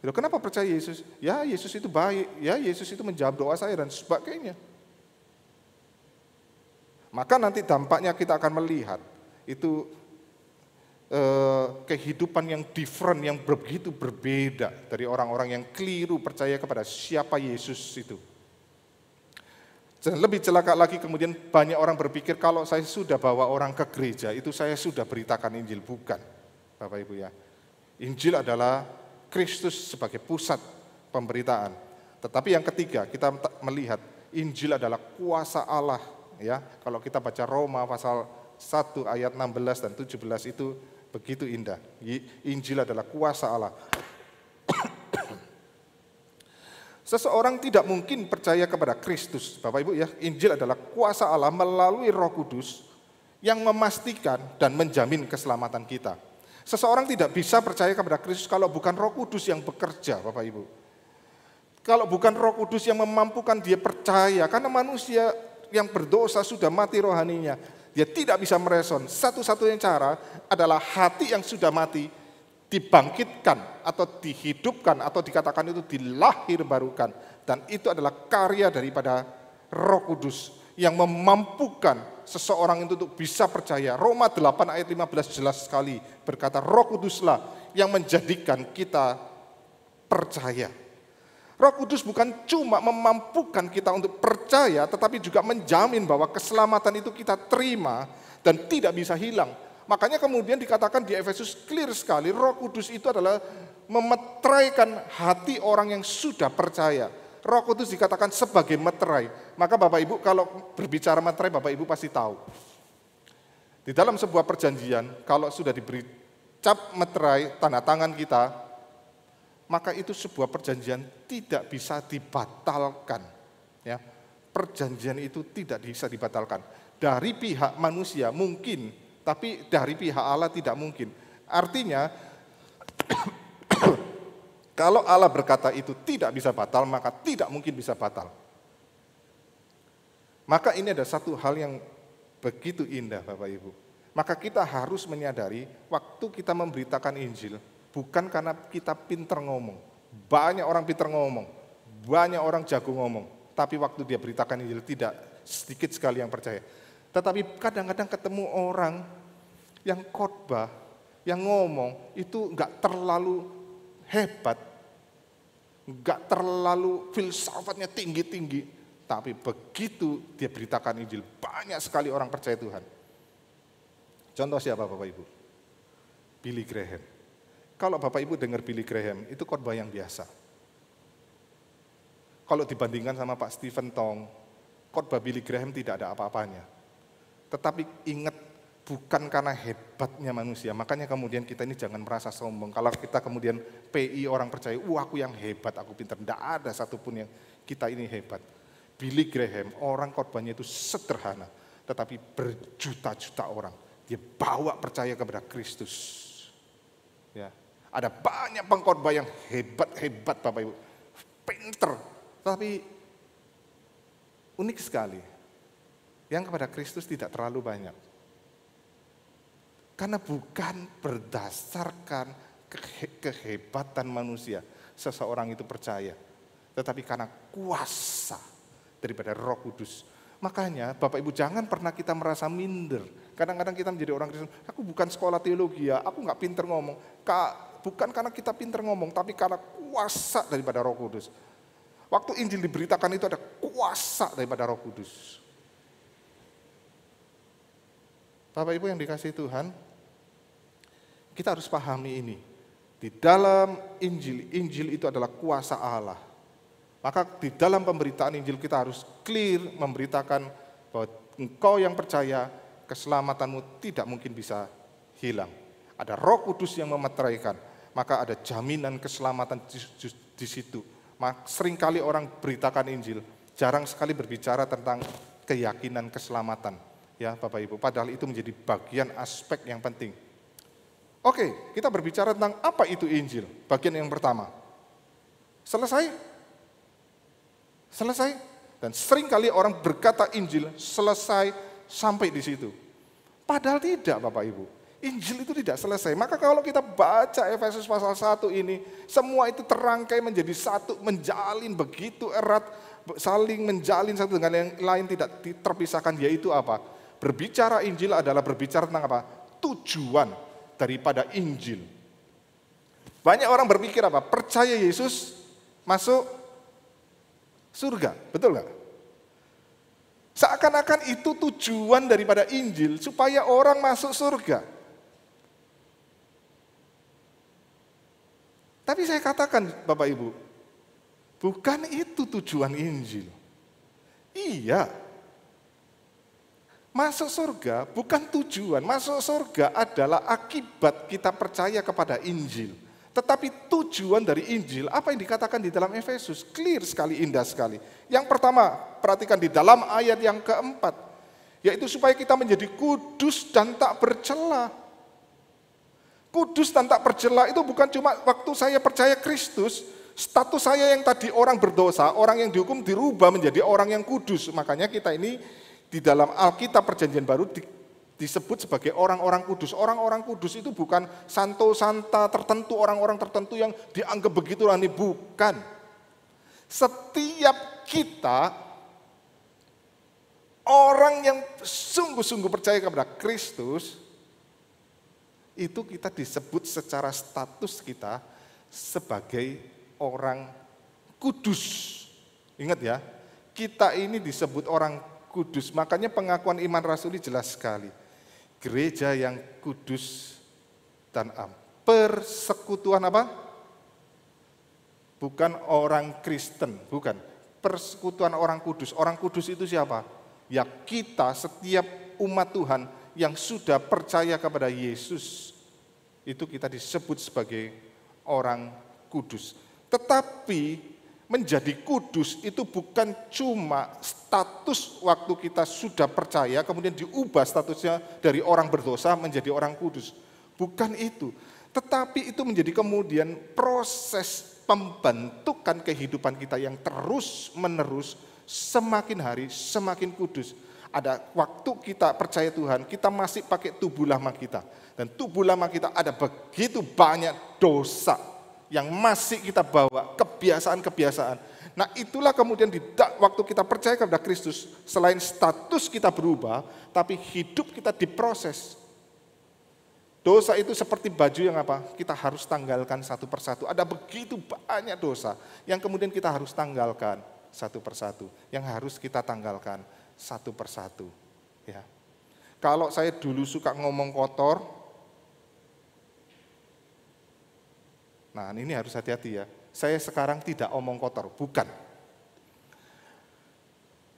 Kenapa percaya Yesus? Ya Yesus itu baik. Ya Yesus itu menjawab doa saya dan sebagainya. Maka nanti dampaknya kita akan melihat itu kehidupan yang different, yang begitu berbeda dari orang-orang yang keliru percaya kepada siapa Yesus itu. Dan lebih celaka lagi kemudian banyak orang berpikir kalau saya sudah bawa orang ke gereja itu saya sudah beritakan Injil. Bukan Bapak Ibu ya. Injil adalah Kristus sebagai pusat pemberitaan. Tetapi yang ketiga kita melihat Injil adalah kuasa Allah ya. Kalau kita baca Roma pasal 1 ayat 16 dan 17 itu begitu indah. Injil adalah kuasa Allah. Seseorang tidak mungkin percaya kepada Kristus, Bapak Ibu ya. Injil adalah kuasa Allah melalui Roh Kudus yang memastikan dan menjamin keselamatan kita. Seseorang tidak bisa percaya kepada Kristus kalau bukan Roh Kudus yang bekerja, Bapak Ibu. Kalau bukan Roh Kudus yang memampukan dia percaya, karena manusia yang berdosa sudah mati rohaninya, dia tidak bisa merespon. Satu-satunya cara adalah hati yang sudah mati dibangkitkan atau dihidupkan atau dikatakan itu dilahirbarukan, dan itu adalah karya daripada Roh Kudus yang memampukan seseorang itu untuk bisa percaya. Roma 8 ayat 15 jelas sekali berkata, Roh Kuduslah yang menjadikan kita percaya. Roh Kudus bukan cuma memampukan kita untuk percaya, tetapi juga menjamin bahwa keselamatan itu kita terima dan tidak bisa hilang. Makanya kemudian dikatakan di Efesus clear sekali, Roh Kudus itu adalah memeteraikan hati orang yang sudah percaya. Roh Kudus dikatakan sebagai meterai. Maka Bapak Ibu kalau berbicara meterai, Bapak Ibu pasti tahu. Di dalam sebuah perjanjian, kalau sudah diberi cap meterai, tanda tangan kita, maka itu sebuah perjanjian tidak bisa dibatalkan. Ya, perjanjian itu tidak bisa dibatalkan. Dari pihak manusia mungkin, tapi dari pihak Allah tidak mungkin. Artinya, kalau Allah berkata itu tidak bisa batal, maka tidak mungkin bisa batal. Maka ini ada satu hal yang begitu indah Bapak Ibu. Maka kita harus menyadari waktu kita memberitakan Injil, bukan karena kita pinter ngomong. Banyak orang pinter ngomong, banyak orang jago ngomong. Tapi waktu dia beritakan Injil tidak sedikit sekali yang percaya. Tetapi kadang-kadang ketemu orang yang khotbah, yang ngomong itu enggak terlalu hebat, enggak terlalu filsafatnya tinggi-tinggi. Tapi begitu dia beritakan Injil, banyak sekali orang percaya Tuhan. Contoh siapa Bapak Ibu? Billy Graham. Kalau Bapak Ibu dengar Billy Graham, itu khotbah yang biasa. Kalau dibandingkan sama Pak Stephen Tong, khotbah Billy Graham tidak ada apa-apanya. Tetapi ingat, bukan karena hebatnya manusia, makanya kemudian kita ini jangan merasa sombong. Kalau kita kemudian PI orang percaya, aku yang hebat, aku pintar. Tidak ada satupun yang kita ini hebat. Billy Graham, orang khotbahnya itu sederhana, tetapi berjuta-juta orang. Dia bawa percaya kepada Kristus. Ya. Ada banyak pengkhotbah yang hebat-hebat Bapak Ibu, pinter, tapi unik sekali. Yang kepada Kristus tidak terlalu banyak. Karena bukan berdasarkan kehebatan manusia seseorang itu percaya, tetapi karena kuasa daripada Roh Kudus. Makanya Bapak Ibu jangan pernah kita merasa minder. Kadang-kadang kita menjadi orang Kristen, aku bukan sekolah teologi ya, aku nggak pinter ngomong. Bukan karena kita pinter ngomong, tapi karena kuasa daripada Roh Kudus. Waktu Injil diberitakan itu ada kuasa daripada Roh Kudus. Bapak Ibu yang dikasihi Tuhan, kita harus pahami ini. Di dalam Injil, Injil itu adalah kuasa Allah. Maka di dalam pemberitaan Injil kita harus clear memberitakan bahwa engkau yang percaya, keselamatanmu tidak mungkin bisa hilang. Ada Roh Kudus yang memeteraikan. Maka ada jaminan keselamatan di situ. Seringkali orang beritakan Injil, jarang sekali berbicara tentang keyakinan keselamatan. Ya Bapak Ibu, padahal itu menjadi bagian aspek yang penting. Oke, kita berbicara tentang apa itu Injil. Bagian yang pertama. Selesai? Selesai? Dan seringkali orang berkata Injil selesai sampai di situ. Padahal tidak Bapak Ibu. Injil itu tidak selesai. Maka kalau kita baca Efesus pasal 1 ini, semua itu terangkai menjadi satu, menjalin begitu erat, saling menjalin satu dengan yang lain, tidak terpisahkan, yaitu apa? Berbicara Injil adalah berbicara tentang apa? Tujuan daripada Injil. Banyak orang berpikir apa? Percaya Yesus masuk surga, betul nggak? Seakan-akan itu tujuan daripada Injil, supaya orang masuk surga. Tapi saya katakan Bapak Ibu, bukan itu tujuan Injil. Iya, masuk surga bukan tujuan, masuk surga adalah akibat kita percaya kepada Injil. Tetapi tujuan dari Injil, apa yang dikatakan di dalam Efesus, clear sekali, indah sekali. Yang pertama, perhatikan di dalam ayat yang keempat, yaitu supaya kita menjadi kudus dan tak bercela. Kudus dan tak bercela itu bukan cuma waktu saya percaya Kristus, status saya yang tadi orang berdosa, orang yang dihukum dirubah menjadi orang yang kudus. Makanya kita ini di dalam Alkitab Perjanjian Baru disebut sebagai orang-orang kudus. Orang-orang kudus itu bukan santo-santa tertentu, orang-orang tertentu yang dianggap begitu ini, bukan. Setiap kita Orang yang sungguh-sungguh percaya kepada Kristus, itu kita disebut secara status kita sebagai orang kudus. Ingat ya, kita ini disebut orang kudus. Makanya pengakuan iman rasuli jelas sekali. Gereja yang kudus dan am. Persekutuan apa? Bukan orang Kristen, bukan. Persekutuan orang kudus. Orang kudus itu siapa? Ya kita, setiap umat Tuhan yang sudah percaya kepada Yesus, itu kita disebut sebagai orang kudus. Tetapi menjadi kudus itu bukan cuma status waktu kita sudah percaya, kemudian diubah statusnya dari orang berdosa menjadi orang kudus. Bukan itu. Tetapi itu menjadi kemudian proses pembentukan kehidupan kita yang terus menerus, semakin hari semakin kudus. Ada waktu kita percaya Tuhan, kita masih pakai tubuh lama kita. Dan tubuh lama kita ada begitu banyak dosa yang masih kita bawa, kebiasaan-kebiasaan. Nah itulah kemudian waktu kita percaya kepada Kristus, selain status kita berubah, tapi hidup kita diproses. Dosa itu seperti baju yang apa? Kita harus tanggalkan satu persatu. Ada begitu banyak dosa yang kemudian kita harus tanggalkan satu persatu. Yang harus kita tanggalkan satu persatu. Ya. Kalau saya dulu suka ngomong kotor, nah ini harus hati-hati ya. Saya sekarang tidak omong kotor, bukan.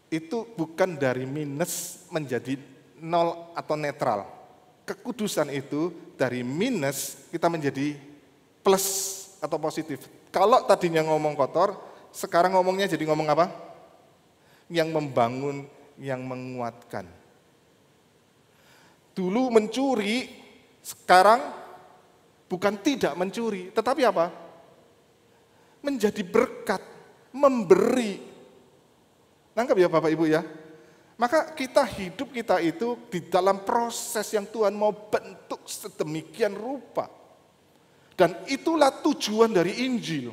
Itu bukan dari minus menjadi nol atau netral. Kekudusan itu dari minus kita menjadi plus atau positif. Kalau tadinya ngomong kotor, sekarang ngomongnya jadi ngomong apa? Yang membangun, yang menguatkan. Dulu mencuri, sekarang bukan tidak mencuri, tetapi apa? Menjadi berkat, memberi. Nangkap ya Bapak Ibu ya? Maka kita hidup kita itu di dalam proses yang Tuhan mau bentuk sedemikian rupa. Dan itulah tujuan dari Injil.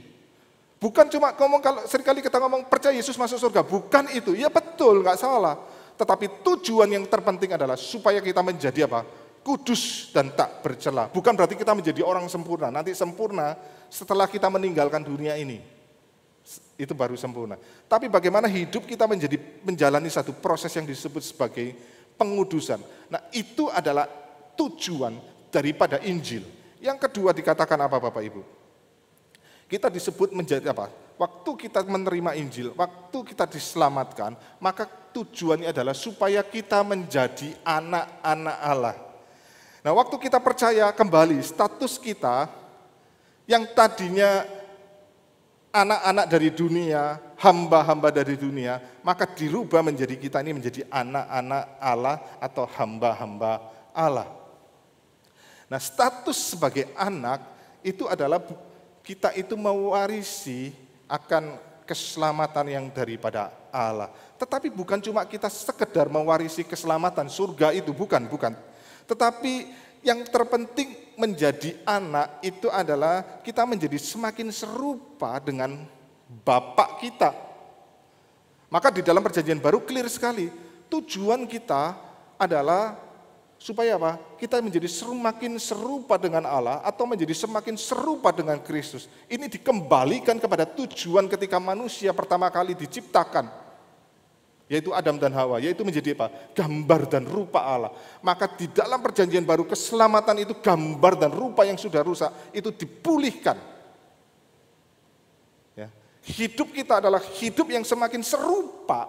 Bukan cuma ngomong, kalau seringkali kita ngomong percaya Yesus masuk surga, bukan itu. Ya betul, nggak salah. Tetapi tujuan yang terpenting adalah supaya kita menjadi apa? Kudus dan tak bercela. Bukan berarti kita menjadi orang sempurna. Nanti sempurna setelah kita meninggalkan dunia ini. Itu baru sempurna. Tapi bagaimana hidup kita menjalani satu proses yang disebut sebagai pengudusan. Nah itu adalah tujuan daripada Injil. Yang kedua dikatakan apa Bapak Ibu? Kita disebut menjadi apa? Waktu kita menerima Injil, waktu kita diselamatkan, maka tujuannya adalah supaya kita menjadi anak-anak Allah. Nah waktu kita percaya kembali status kita yang tadinya anak-anak dari dunia, hamba-hamba dari dunia, maka dirubah menjadi kita ini menjadi anak-anak Allah atau hamba-hamba Allah. Nah status sebagai anak itu adalah kita itu mewarisi akan keselamatan yang daripada Allah. Tetapi bukan cuma kita sekedar mewarisi keselamatan surga itu, bukan. Tetapi yang terpenting menjadi anak itu adalah kita menjadi semakin serupa dengan Bapak kita. Maka di dalam perjanjian baru clear sekali, tujuan kita adalah supaya apa? Kita menjadi semakin serupa dengan Allah atau menjadi semakin serupa dengan Kristus. Ini dikembalikan kepada tujuan ketika manusia pertama kali diciptakan, yaitu Adam dan Hawa, yaitu menjadi apa? Gambar dan rupa Allah. Maka di dalam perjanjian baru keselamatan itu gambar dan rupa yang sudah rusak itu dipulihkan. Ya. Hidup kita adalah hidup yang semakin serupa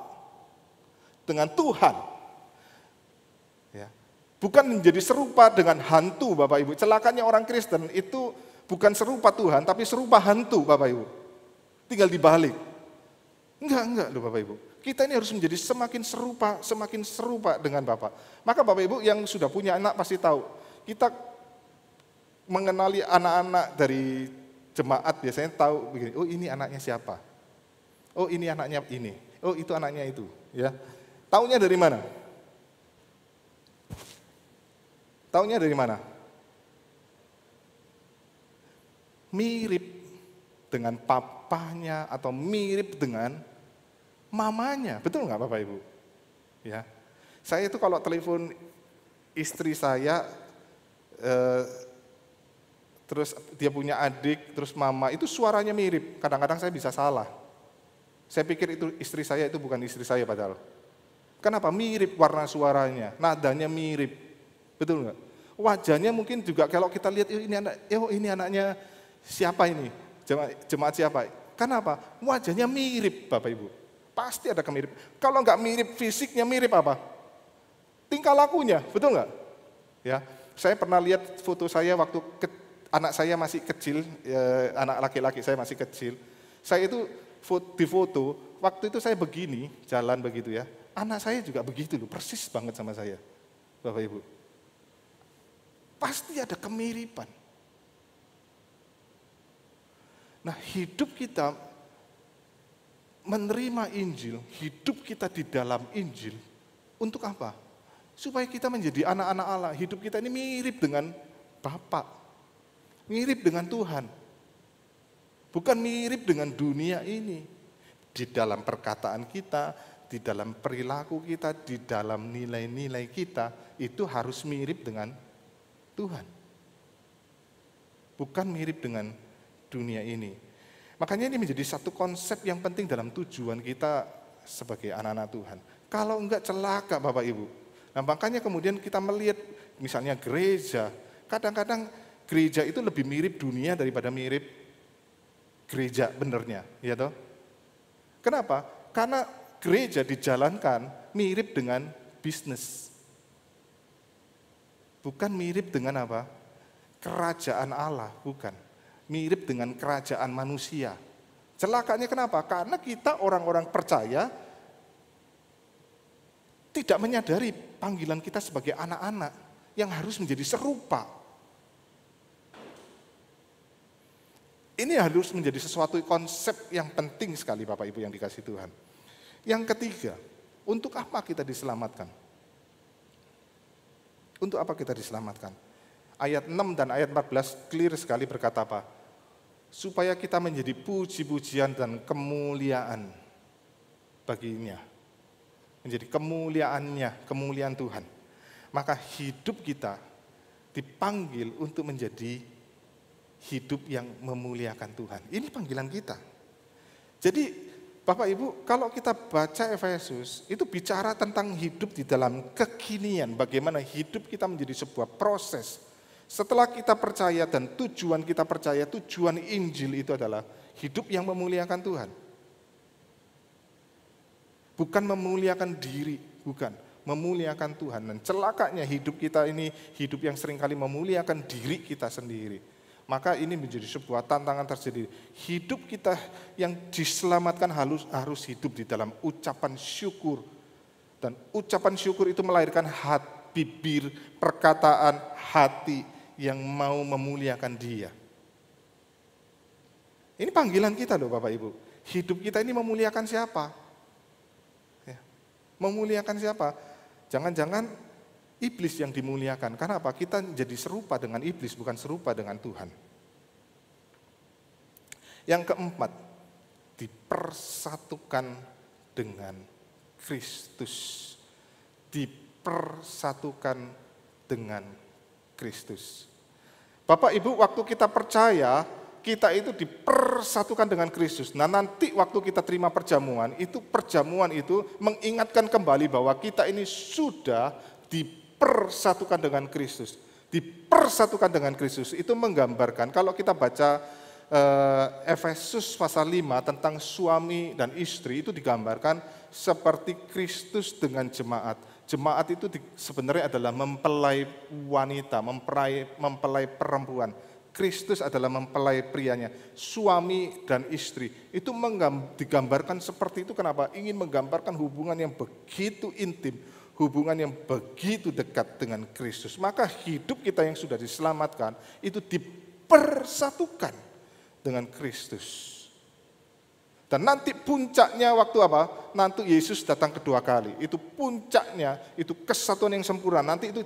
dengan Tuhan. Ya. Bukan menjadi serupa dengan hantu Bapak Ibu. Celakanya orang Kristen itu bukan serupa Tuhan, tapi serupa hantu Bapak Ibu. Tinggal dibalik. Enggak loh Bapak Ibu. Kita ini harus menjadi semakin serupa dengan Bapak. Maka Bapak Ibu yang sudah punya anak pasti tahu. Kita mengenali anak-anak dari jemaat biasanya tahu begini, oh ini anaknya siapa? Oh ini anaknya ini. Oh itu anaknya itu, ya. Taunya dari mana? Taunya dari mana? Mirip dengan papanya atau mirip dengan mamanya. Betul nggak Bapak Ibu? Ya, saya itu kalau telepon istri saya, terus dia punya adik, terus mama, itu suaranya mirip. Kadang-kadang saya bisa salah. Saya pikir itu istri saya, itu bukan istri saya padahal. Kenapa? Mirip warna suaranya, nadanya mirip. Betul nggak? Wajahnya mungkin juga kalau kita lihat, ini anaknya siapa ini? Jemaat siapa? Kenapa? Wajahnya mirip, Bapak Ibu. Pasti ada kemirip. Kalau nggak mirip fisiknya, mirip apa? Tingkah lakunya, betul nggak? Ya, saya pernah lihat foto saya waktu anak saya masih kecil, anak laki-laki saya masih kecil. Saya itu di foto, waktu itu saya begini, jalan begitu ya. Anak saya juga begitu loh, persis banget sama saya, Bapak Ibu. Pasti ada kemiripan. Nah, hidup kita menerima Injil, hidup kita di dalam Injil, untuk apa? Supaya kita menjadi anak-anak Allah. Hidup kita ini mirip dengan Bapa, mirip dengan Tuhan. Bukan mirip dengan dunia ini. Di dalam perkataan kita, di dalam perilaku kita, di dalam nilai-nilai kita, itu harus mirip dengan Tuhan. Bukan mirip dengan dunia ini. Makanya ini menjadi satu konsep yang penting dalam tujuan kita sebagai anak-anak Tuhan. Kalau enggak celaka Bapak Ibu. Nah makanya kemudian kita melihat misalnya gereja. Kadang-kadang gereja itu lebih mirip dunia daripada mirip gereja benernya. Ya toh? Kenapa? Karena gereja dijalankan mirip dengan bisnis. Bukan mirip dengan apa? Kerajaan Allah, bukan. Mirip dengan kerajaan manusia. Celakanya kenapa? Karena kita orang-orang percaya tidak menyadari panggilan kita sebagai anak-anak yang harus menjadi serupa. Ini harus menjadi sesuatu konsep yang penting sekali Bapak Ibu yang dikasihi Tuhan. Yang ketiga, untuk apa kita diselamatkan? Untuk apa kita diselamatkan? Ayat 6 dan ayat 14 clear sekali berkata apa? Supaya kita menjadi puji-pujian dan kemuliaan baginya. Menjadi kemuliaannya, kemuliaan Tuhan. Maka hidup kita dipanggil untuk menjadi hidup yang memuliakan Tuhan. Ini panggilan kita. Jadi Bapak Ibu, kalau kita baca Efesus, itu bicara tentang hidup di dalam kekinian. Bagaimana hidup kita menjadi sebuah proses. Setelah kita percaya dan tujuan kita percaya, tujuan Injil itu adalah hidup yang memuliakan Tuhan. Bukan memuliakan diri, bukan. Memuliakan Tuhan. Dan celakanya hidup kita ini, hidup yang seringkali memuliakan diri kita sendiri. Maka ini menjadi sebuah tantangan tersendiri. Hidup kita yang diselamatkan harus hidup di dalam ucapan syukur. Dan ucapan syukur itu melahirkan bibir, perkataan, hati yang mau memuliakan Dia. Ini panggilan kita loh Bapak Ibu. Hidup kita ini memuliakan siapa? Ya. Memuliakan siapa? Jangan-jangan iblis yang dimuliakan. Karena apa? Kita jadi serupa dengan iblis, bukan serupa dengan Tuhan. Yang keempat, dipersatukan dengan Kristus. Dipersatukan dengan Kristus. Bapak Ibu, waktu kita percaya, kita itu dipersatukan dengan Kristus. Nah nanti waktu kita terima perjamuan itu mengingatkan kembali bahwa kita ini sudah dipersatukan dengan Kristus. Dipersatukan dengan Kristus itu menggambarkan, kalau kita baca Efesus pasal 5 tentang suami dan istri, itu digambarkan seperti Kristus dengan jemaat. Jemaat itu sebenarnya adalah mempelai wanita, mempelai perempuan. Kristus adalah mempelai prianya. Suami dan istri itu digambarkan seperti itu. Kenapa? Ingin menggambarkan hubungan yang begitu intim, hubungan yang begitu dekat dengan Kristus. Maka hidup kita yang sudah diselamatkan itu dipersatukan dengan Kristus. Dan nanti puncaknya waktu apa? Nanti Yesus datang kedua kali. Itu puncaknya, itu kesatuan yang sempurna. Nanti itu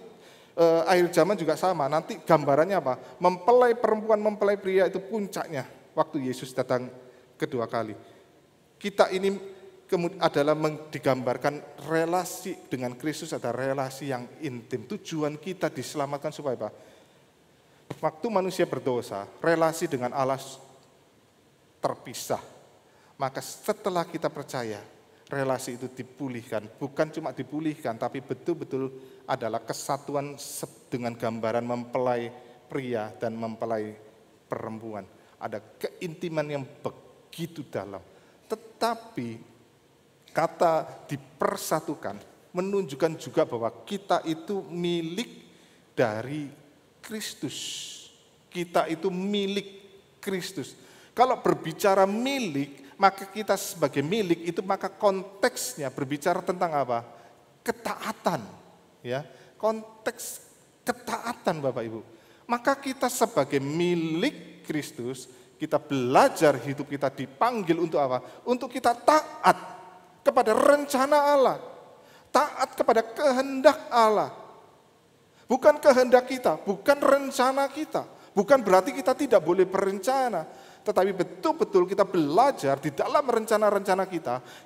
akhir zaman juga sama. Nanti gambarannya apa? Mempelai perempuan, mempelai pria itu puncaknya waktu Yesus datang kedua kali. Kita ini adalah digambarkan relasi dengan Kristus adalah relasi yang intim. Tujuan kita diselamatkan supaya apa? Waktu manusia berdosa, relasi dengan Allah terpisah. Maka setelah kita percaya, relasi itu dipulihkan. Bukan cuma dipulihkan, tapi betul-betul adalah kesatuan dengan gambaran mempelai pria dan mempelai perempuan. Ada keintiman yang begitu dalam. Tetapi kata dipersatukan menunjukkan juga bahwa kita itu milik dari Kristus. Kita itu milik Kristus. Kalau berbicara milik, maka kita sebagai milik itu maka konteksnya berbicara tentang apa? Ketaatan, ya. Konteks ketaatan Bapak Ibu. Maka kita sebagai milik Kristus, kita belajar hidup kita dipanggil untuk apa? Untuk kita taat kepada rencana Allah, taat kepada kehendak Allah. Bukan kehendak kita, bukan rencana kita. Bukan berarti kita tidak boleh berencana, tetapi betul-betul kita belajar di dalam rencana-rencana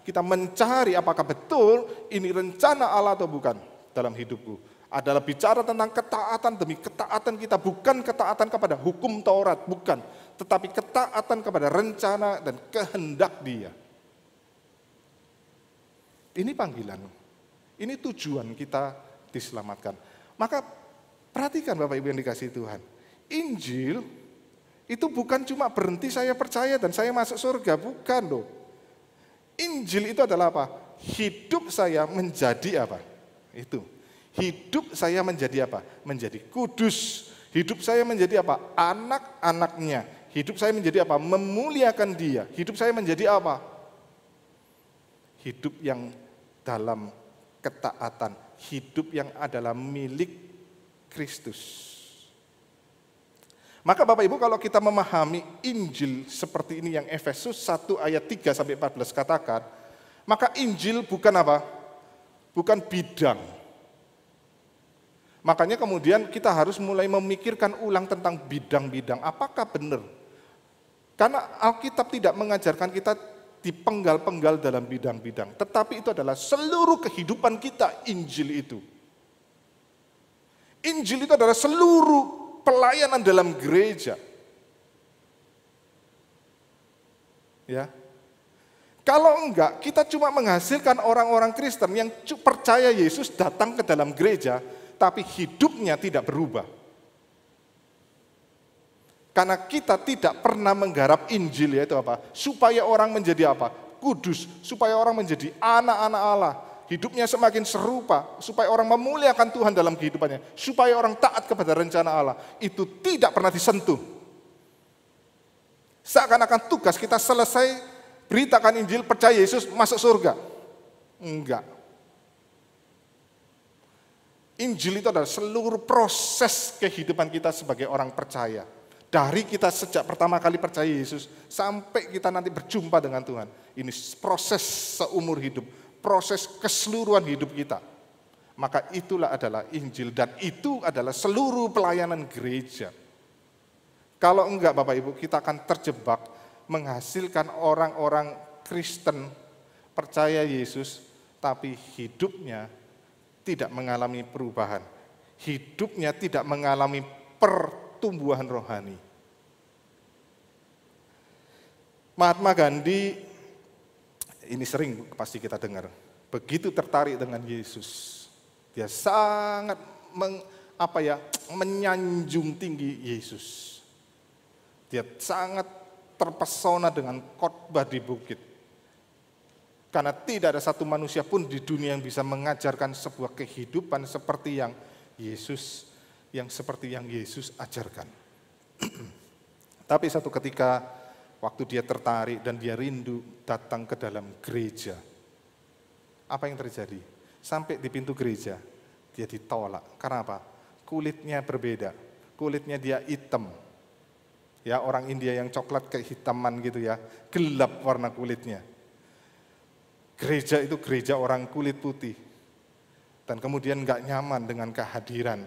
kita mencari apakah betul ini rencana Allah atau bukan dalam hidupku. Adalah bicara tentang ketaatan demi ketaatan kita, bukan ketaatan kepada hukum Taurat, bukan. Tetapi ketaatan kepada rencana dan kehendak Dia. Ini panggilan, ini tujuan kita diselamatkan. Maka perhatikan Bapak Ibu yang dikasihi Tuhan. Injil itu bukan cuma berhenti saya percaya dan saya masuk surga, bukan loh. Injil itu adalah apa? Hidup saya menjadi apa? Itu. Hidup saya menjadi apa? Menjadi kudus. Hidup saya menjadi apa? Anak-anaknya. Hidup saya menjadi apa? Memuliakan Dia. Hidup saya menjadi apa? Hidup yang dalam ketaatan, hidup yang adalah milik Kristus. Maka Bapak Ibu kalau kita memahami Injil seperti ini yang Efesus 1 ayat 3 sampai 14 katakan, maka Injil bukan apa? Bukan bidang. Makanya kemudian kita harus mulai memikirkan ulang tentang bidang-bidang. Apakah benar? Karena Alkitab tidak mengajarkan kita dipenggal-penggal dalam bidang-bidang. Tetapi itu adalah seluruh kehidupan kita, Injil itu. Injil itu adalah seluruh pelayanan dalam gereja. Ya. Kalau enggak, kita cuma menghasilkan orang-orang Kristen yang percaya Yesus datang ke dalam gereja, tapi hidupnya tidak berubah. Karena kita tidak pernah menggarap Injil, yaitu apa? Supaya orang menjadi apa? Kudus, supaya orang menjadi anak-anak Allah. Hidupnya semakin serupa, supaya orang memuliakan Tuhan dalam kehidupannya. Supaya orang taat kepada rencana Allah. Itu tidak pernah disentuh. Seakan-akan tugas kita selesai, beritakan Injil, percaya Yesus, masuk surga. Enggak. Injil itu adalah seluruh proses kehidupan kita sebagai orang percaya. Dari kita sejak pertama kali percaya Yesus sampai kita nanti berjumpa dengan Tuhan. Ini proses seumur hidup, proses keseluruhan hidup kita. Maka itulah adalah Injil dan itu adalah seluruh pelayanan gereja. Kalau enggak Bapak Ibu, kita akan terjebak menghasilkan orang-orang Kristen percaya Yesus tapi hidupnya tidak mengalami perubahan. Hidupnya tidak mengalami pertumbuhan rohani. Mahatma Gandhi, ini sering pasti kita dengar, begitu tertarik dengan Yesus. Dia sangat menyanjung tinggi Yesus. Dia sangat terpesona dengan khotbah di bukit. Karena tidak ada satu manusia pun di dunia yang bisa mengajarkan sebuah kehidupan seperti yang Yesus ajarkan. Tapi satu ketika waktu dia tertarik dan dia rindu datang ke dalam gereja, apa yang terjadi? Sampai di pintu gereja dia ditolak. Karena apa? Kulitnya berbeda. Kulitnya dia hitam. Ya, orang India yang coklat kehitaman gitu ya, gelap warna kulitnya. Gereja itu gereja orang kulit putih. Dan kemudian enggak nyaman dengan kehadiran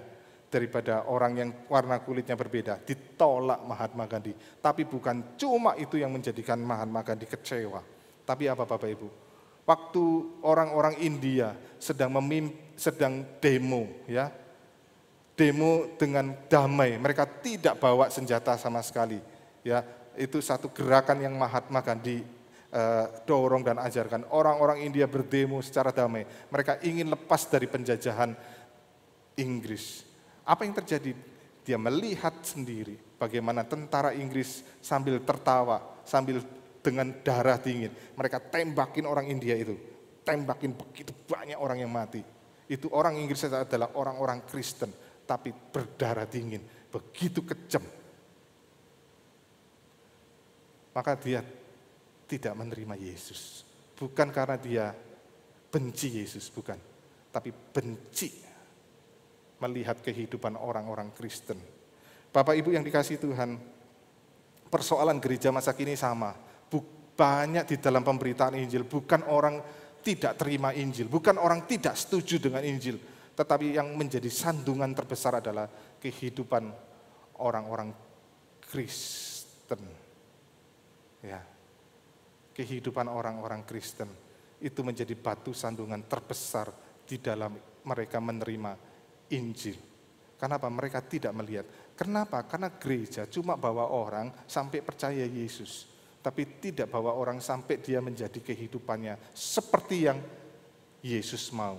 daripada orang yang warna kulitnya berbeda. Ditolak Mahatma Gandhi. Tapi bukan cuma itu yang menjadikan Mahatma Gandhi kecewa. Tapi apa Bapak Ibu? Waktu orang-orang India sedang demo, ya, demo dengan damai, mereka tidak bawa senjata sama sekali, ya, itu satu gerakan yang Mahatma Gandhi dorong dan ajarkan. Orang-orang India berdemo secara damai, mereka ingin lepas dari penjajahan Inggris. Apa yang terjadi? Dia melihat sendiri bagaimana tentara Inggris sambil tertawa, sambil dengan darah dingin, mereka tembakin orang India itu, tembakin begitu banyak orang yang mati. Itu orang Inggris adalah orang-orang Kristen, tapi berdarah dingin, begitu kejam. Maka dia tidak menerima Yesus. Bukan karena dia benci Yesus, bukan. Tapi benci melihat kehidupan orang-orang Kristen. Bapak Ibu yang dikasihi Tuhan, persoalan gereja masa kini sama. Banyak di dalam pemberitaan Injil, bukan orang tidak terima Injil, bukan orang tidak setuju dengan Injil, tetapi yang menjadi sandungan terbesar adalah kehidupan orang-orang Kristen. Ya. Kehidupan orang-orang Kristen itu menjadi batu sandungan terbesar di dalam mereka menerima Injil. Kenapa? Mereka tidak melihat. Kenapa? Karena gereja cuma bawa orang sampai percaya Yesus, tapi tidak bawa orang sampai dia menjadi kehidupannya seperti yang Yesus mau.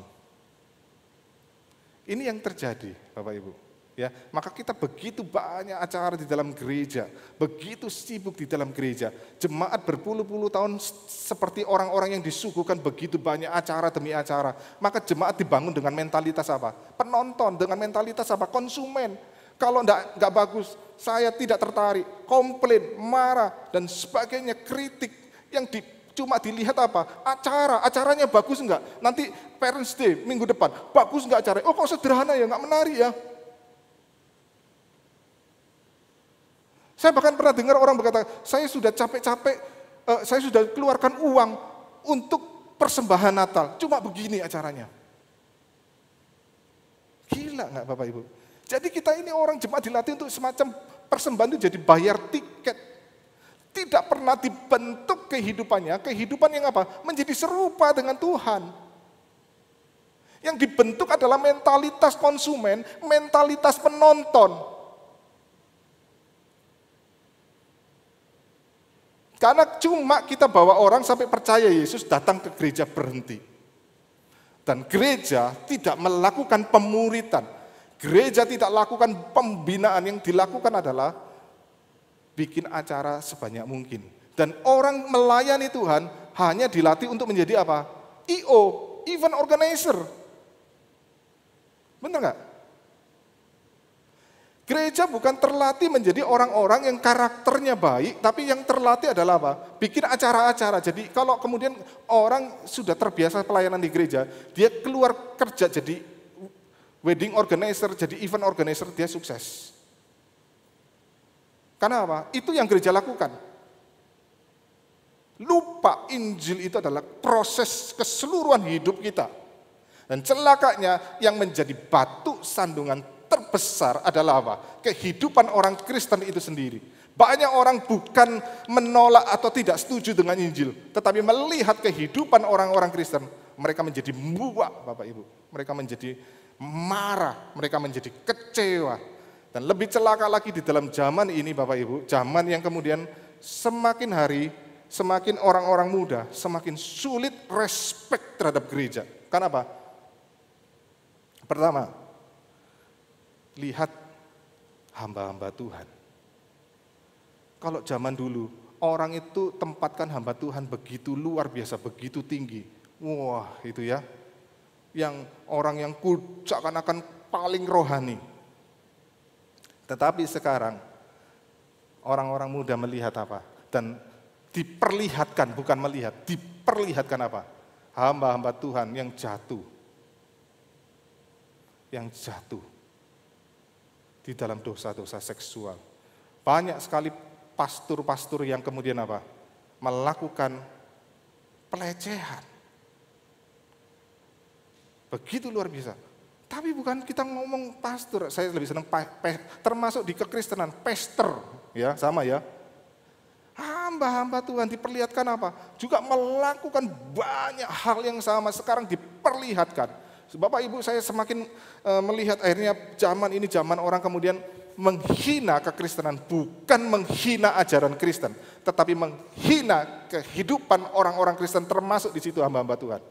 Ini yang terjadi, Bapak Ibu. Ya, maka kita begitu banyak acara di dalam gereja, begitu sibuk di dalam gereja. Jemaat berpuluh-puluh tahun seperti orang-orang yang disuguhkan begitu banyak acara demi acara. Maka jemaat dibangun dengan mentalitas apa? Penonton, dengan mentalitas apa? Konsumen. Kalau enggak bagus, saya tidak tertarik, komplain, marah, dan sebagainya, kritik. Yang cuma dilihat apa? Acaranya bagus enggak? Nanti Parents Day minggu depan, bagus enggak acaranya? Oh kok sederhana ya, enggak menarik ya. Saya bahkan pernah dengar orang berkata, saya sudah capek-capek, saya sudah keluarkan uang untuk persembahan Natal, cuma begini acaranya. Gila nggak Bapak Ibu? Jadi kita ini orang jemaat dilatih untuk semacam persembahan itu jadi bayar tiket. Tidak pernah dibentuk kehidupannya, kehidupan yang apa? Menjadi serupa dengan Tuhan. Yang dibentuk adalah mentalitas konsumen, mentalitas penonton. Karena cuma kita bawa orang sampai percaya Yesus, datang ke gereja berhenti. Dan gereja tidak melakukan pemuritan. Gereja tidak lakukan pembinaan, yang dilakukan adalah bikin acara sebanyak mungkin. Dan orang melayani Tuhan hanya dilatih untuk menjadi apa? EO, event organizer. Benar nggak? Gereja bukan terlatih menjadi orang-orang yang karakternya baik, tapi yang terlatih adalah apa? Bikin acara-acara. Jadi kalau kemudian orang sudah terbiasa pelayanan di gereja, dia keluar kerja jadi wedding organizer, jadi event organizer, dia sukses. Karena apa? Itu yang gereja lakukan. Lupa Injil itu adalah proses keseluruhan hidup kita. Dan celakanya yang menjadi batu sandungan terbesar adalah apa? Kehidupan orang Kristen itu sendiri. Banyak orang bukan menolak atau tidak setuju dengan Injil, tetapi melihat kehidupan orang-orang Kristen, mereka menjadi muak, Bapak Ibu. Mereka menjadi marah, mereka menjadi kecewa. Dan lebih celaka lagi di dalam zaman ini, Bapak Ibu, zaman yang kemudian semakin hari, semakin orang-orang muda, semakin sulit respect terhadap gereja. Kenapa? Pertama, lihat hamba-hamba Tuhan. Kalau zaman dulu, orang itu tempatkan hamba Tuhan begitu luar biasa, begitu tinggi. Wah, itu ya. Yang orang yang seakan-akan paling rohani. Tetapi sekarang, orang-orang muda melihat apa? Dan diperlihatkan, bukan melihat, diperlihatkan apa? Hamba-hamba Tuhan yang jatuh. Yang jatuh di dalam dosa-dosa seksual. Banyak sekali pastor-pastor yang kemudian apa? Melakukan pelecehan. Begitu luar biasa. Tapi bukan kita ngomong pastor, saya lebih senang termasuk di kekristenan, pastor, ya sama ya. hamba-hamba Tuhan diperlihatkan apa? Juga melakukan banyak hal yang sama sekarang diperlihatkan. Bapak Ibu, saya semakin melihat akhirnya zaman orang kemudian menghina kekristenan, bukan menghina ajaran Kristen, tetapi menghina kehidupan orang-orang Kristen, termasuk di situ hamba-hamba Tuhan.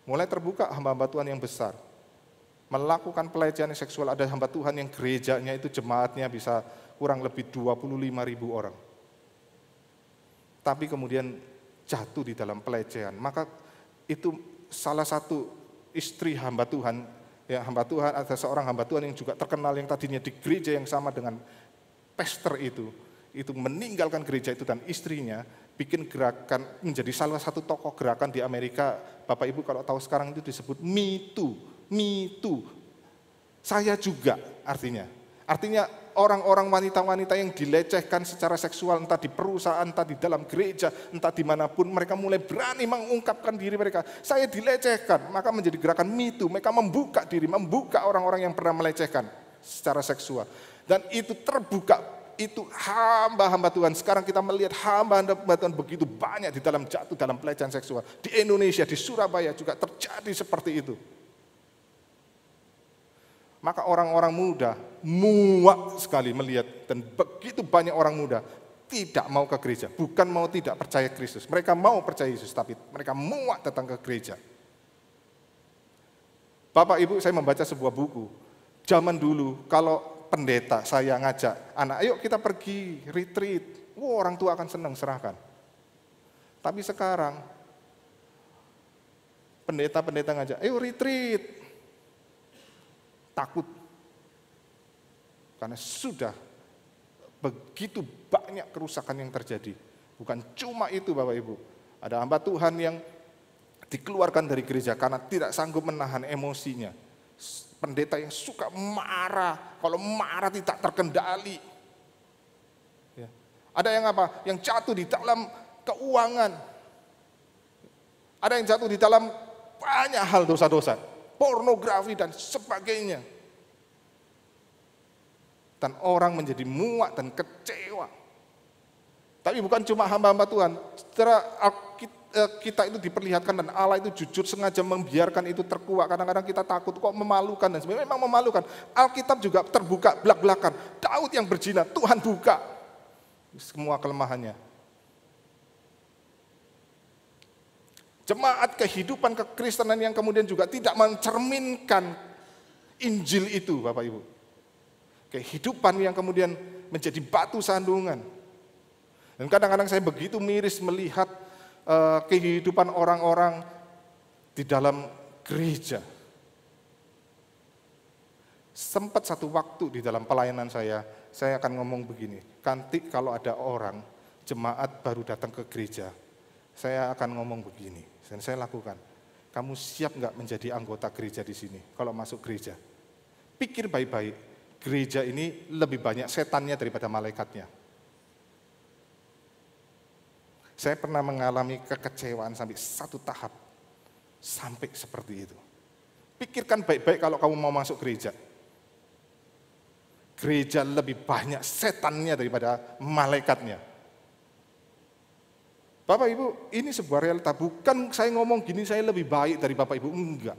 Mulai terbuka hamba-hamba Tuhan yang besar, melakukan pelecehan seksual. Ada hamba Tuhan yang gerejanya itu jemaatnya bisa kurang lebih 25.000 orang. Tapi kemudian jatuh di dalam pelecehan. Maka itu salah satu istri hamba Tuhan, ya hamba Tuhan, ada seorang hamba Tuhan yang juga terkenal yang tadinya di gereja yang sama dengan pastor itu meninggalkan gereja itu dan istrinya bikin gerakan, menjadi salah satu tokoh gerakan di Amerika. Bapak Ibu kalau tahu sekarang itu disebut Me Too. Saya juga artinya orang-orang wanita-wanita yang dilecehkan secara seksual, entah di perusahaan, entah di dalam gereja, entah dimanapun, mereka mulai berani mengungkapkan diri mereka. Saya dilecehkan, maka menjadi gerakan Me Too. Mereka membuka diri, membuka orang-orang yang pernah melecehkan secara seksual. Dan itu terbuka, itu hamba-hamba Tuhan. Sekarang kita melihat hamba-hamba Tuhan begitu banyak di dalam jatuh dalam pelecehan seksual. Di Indonesia, di Surabaya juga terjadi seperti itu. Maka orang-orang muda muak sekali melihat, dan begitu banyak orang muda tidak mau ke gereja. Bukan mau tidak percaya Kristus, mereka mau percaya Yesus, tapi mereka muak datang ke gereja. Bapak Ibu, saya membaca sebuah buku. Zaman dulu kalau pendeta saya ngajak anak, ayo kita pergi retreat, orang tua akan senang, serahkan. Tapi sekarang pendeta-pendeta ngajak, ayo retreat, takut, karena sudah begitu banyak kerusakan yang terjadi. Bukan cuma itu Bapak Ibu, ada hamba Tuhan yang dikeluarkan dari gereja karena tidak sanggup menahan emosinya. Pendeta yang suka marah, kalau marah tidak terkendali. Ya. Ada yang apa? Yang jatuh di dalam keuangan. Ada yang jatuh di dalam banyak hal dosa-dosa, pornografi dan sebagainya. Dan orang menjadi muak dan kecewa. Tapi bukan cuma hamba-hamba Tuhan, secara kita itu diperlihatkan dan Allah itu jujur sengaja membiarkan itu terkuak. Kadang-kadang kita takut, kok memalukan dan sebagainya. Memang memalukan. Alkitab juga terbuka belak-belakan. Daud yang berzina, Tuhan buka semua kelemahannya. Jemaat kehidupan kekristenan yang kemudian juga tidak mencerminkan Injil itu, Bapak Ibu. Kehidupan yang kemudian menjadi batu sandungan. Dan kadang-kadang saya begitu miris melihat kehidupan orang-orang di dalam gereja. Sempat satu waktu di dalam pelayanan saya akan ngomong begini, nanti kalau ada orang, jemaat baru datang ke gereja, saya akan ngomong begini, dan saya lakukan. Kamu siap nggak menjadi anggota gereja di sini kalau masuk gereja? Pikir baik-baik, gereja ini lebih banyak setannya daripada malaikatnya. Saya pernah mengalami kekecewaan sampai satu tahap, sampai seperti itu. Pikirkan baik-baik kalau kamu mau masuk gereja. Gereja lebih banyak setannya daripada malaikatnya. Bapak Ibu, ini sebuah realita. Bukan saya ngomong gini saya lebih baik dari Bapak Ibu, enggak.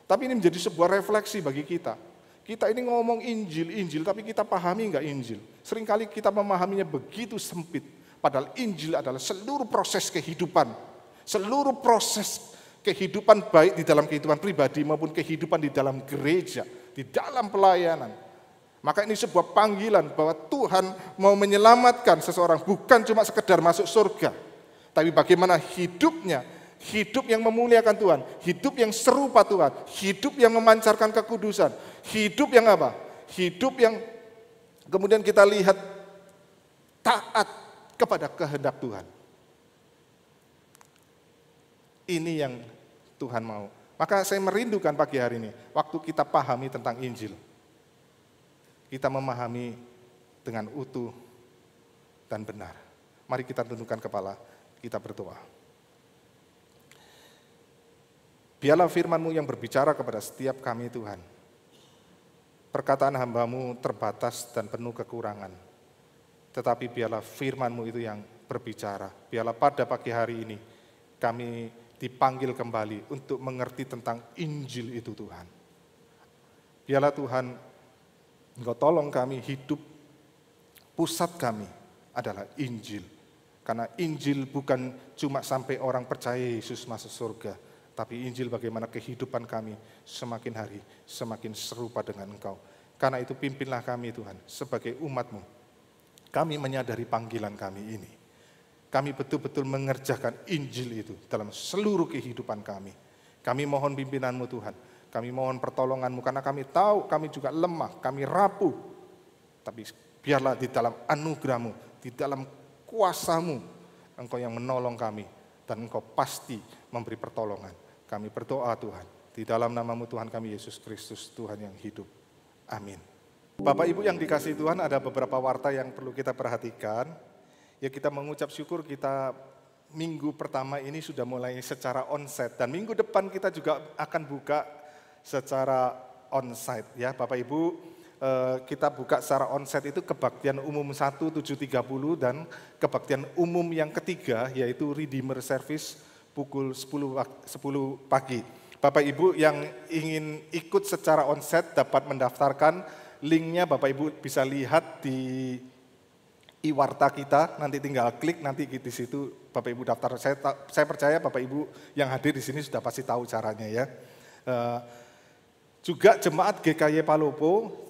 Tapi ini menjadi sebuah refleksi bagi kita. Kita ini ngomong Injil, tapi kita pahami enggak Injil? Seringkali kita memahaminya begitu sempit. Padahal Injil adalah seluruh proses kehidupan. Seluruh proses kehidupan baik di dalam kehidupan pribadi maupun kehidupan di dalam gereja, di dalam pelayanan. Maka ini sebuah panggilan bahwa Tuhan mau menyelamatkan seseorang, bukan cuma sekedar masuk surga. Tapi bagaimana hidupnya, hidup yang memuliakan Tuhan, hidup yang serupa Tuhan, hidup yang memancarkan kekudusan, hidup yang apa? Hidup yang kemudian kita lihat taat kepada kehendak Tuhan. Ini yang Tuhan mau. Maka saya merindukan pagi hari ini, waktu kita pahami tentang Injil, kita memahami dengan utuh dan benar. Mari kita tundukkan kepala, kita berdoa. Biarlah firman-Mu yang berbicara kepada setiap kami Tuhan. Perkataan hamba-Mu terbatas dan penuh kekurangan. tetapi biarlah firman-Mu itu yang berbicara. Biarlah pada pagi hari ini kami dipanggil kembali untuk mengerti tentang Injil itu Tuhan. Biarlah Tuhan, Engkau tolong kami hidup, pusat kami adalah Injil. Karena Injil bukan cuma sampai orang percaya Yesus masuk surga, tapi Injil bagaimana kehidupan kami semakin hari semakin serupa dengan Engkau. Karena itu pimpinlah kami Tuhan sebagai umat-Mu. Kami menyadari panggilan kami ini. Kami betul-betul mengerjakan Injil itu dalam seluruh kehidupan kami. Kami mohon pimpinan-Mu Tuhan. Kami mohon pertolongan-Mu karena kami tahu kami juga lemah, kami rapuh. Tapi biarlah di dalam anugerah-Mu, di dalam kuasa-Mu, Engkau yang menolong kami dan Engkau pasti memberi pertolongan. Kami berdoa Tuhan, di dalam nama-Mu Tuhan kami Yesus Kristus, Tuhan yang hidup. Amin. Bapak Ibu yang dikasihi Tuhan, ada beberapa warta yang perlu kita perhatikan. Ya, kita mengucap syukur kita minggu pertama ini sudah mulai secara onsite dan minggu depan kita juga akan buka secara onsite ya Bapak Ibu. Kita buka secara onsite itu kebaktian umum 1 7.30 dan kebaktian umum yang ketiga yaitu Redeemer Service pukul 10 pagi. Bapak Ibu yang ingin ikut secara onsite dapat mendaftarkan, linknya Bapak Ibu bisa lihat di e-warta kita, nanti tinggal klik, nanti di situ Bapak Ibu daftar. Saya percaya Bapak Ibu yang hadir di sini sudah pasti tahu caranya ya. Juga Jemaat GKY Palopo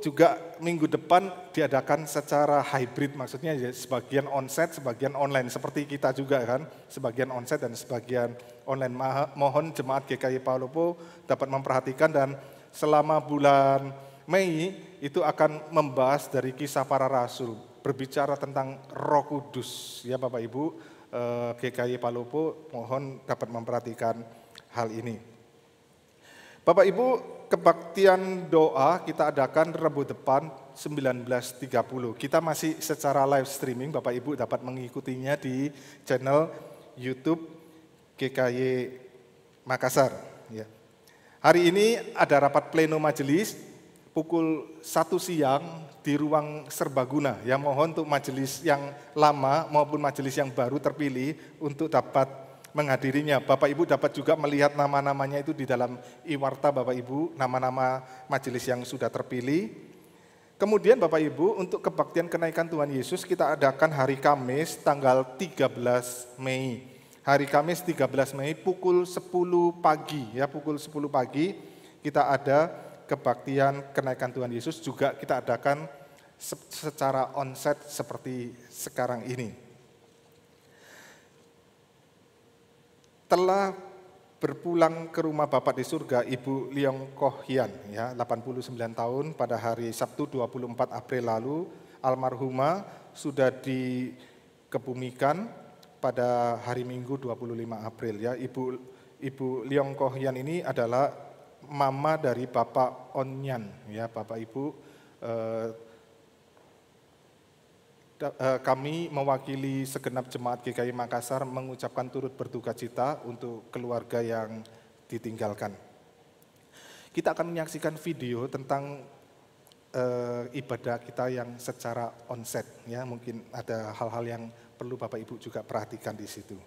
juga minggu depan diadakan secara hybrid, maksudnya ya sebagian onsite, sebagian online, seperti kita juga kan, sebagian onsite dan sebagian online. Mohon Jemaat GKY Palopo dapat memperhatikan dan selama bulan Mei itu akan membahas dari Kisah Para Rasul, berbicara tentang Roh Kudus ya Bapak Ibu. GKY Palopo mohon dapat memperhatikan hal ini. Bapak Ibu, kebaktian doa kita adakan Rabu depan 19.30. Kita masih secara live streaming, Bapak Ibu dapat mengikutinya di channel YouTube GKY Makassar. Ya. Hari ini ada rapat pleno majelis pukul 1 siang di ruang serbaguna. Ya, mohon untuk majelis yang lama maupun majelis yang baru terpilih untuk dapat menghadirinya. Bapak Ibu dapat juga melihat nama-namanya itu di dalam e-warta Bapak Ibu, nama-nama majelis yang sudah terpilih. Kemudian Bapak Ibu untuk kebaktian kenaikan Tuhan Yesus kita adakan hari Kamis tanggal 13 Mei. Hari Kamis 13 Mei pukul 10 pagi ya, pukul 10 pagi kita ada kebaktian kenaikan Tuhan Yesus, juga kita adakan secara onsite seperti sekarang ini. Telah berpulang ke rumah Bapak di surga Ibu Liong Koh Hian ya, 89 tahun pada hari Sabtu 24 April lalu. Almarhumah sudah dikebumikan pada hari Minggu 25 April ya. Ibu Liong Koh Hian ini adalah mama dari Bapak Onyan ya Bapak Ibu. Kami mewakili segenap Jemaat GKY Makassar mengucapkan turut berduka cita untuk keluarga yang ditinggalkan. Kita akan menyaksikan video tentang ibadah kita yang secara onsite ya, mungkin ada hal-hal yang perlu Bapak Ibu juga perhatikan di situ.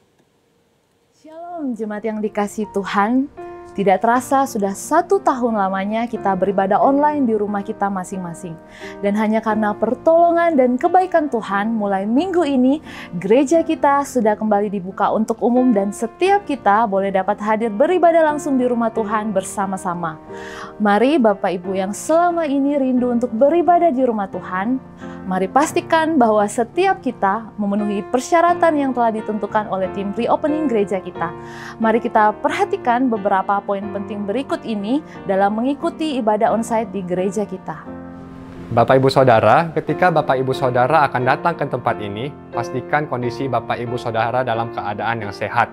Shalom jemaat yang dikasihi Tuhan. Tidak terasa sudah 1 tahun lamanya kita beribadah online di rumah kita masing-masing. Dan hanya karena pertolongan dan kebaikan Tuhan, mulai minggu ini gereja kita sudah kembali dibuka untuk umum dan setiap kita boleh dapat hadir beribadah langsung di rumah Tuhan bersama-sama. Mari Bapak Ibu yang selama ini rindu untuk beribadah di rumah Tuhan, mari pastikan bahwa setiap kita memenuhi persyaratan yang telah ditentukan oleh tim reopening gereja kita. Mari kita perhatikan beberapa poin penting berikut ini dalam mengikuti ibadah onsite di gereja kita. Bapak Ibu Saudara, ketika Bapak Ibu Saudara akan datang ke tempat ini, pastikan kondisi Bapak Ibu Saudara dalam keadaan yang sehat.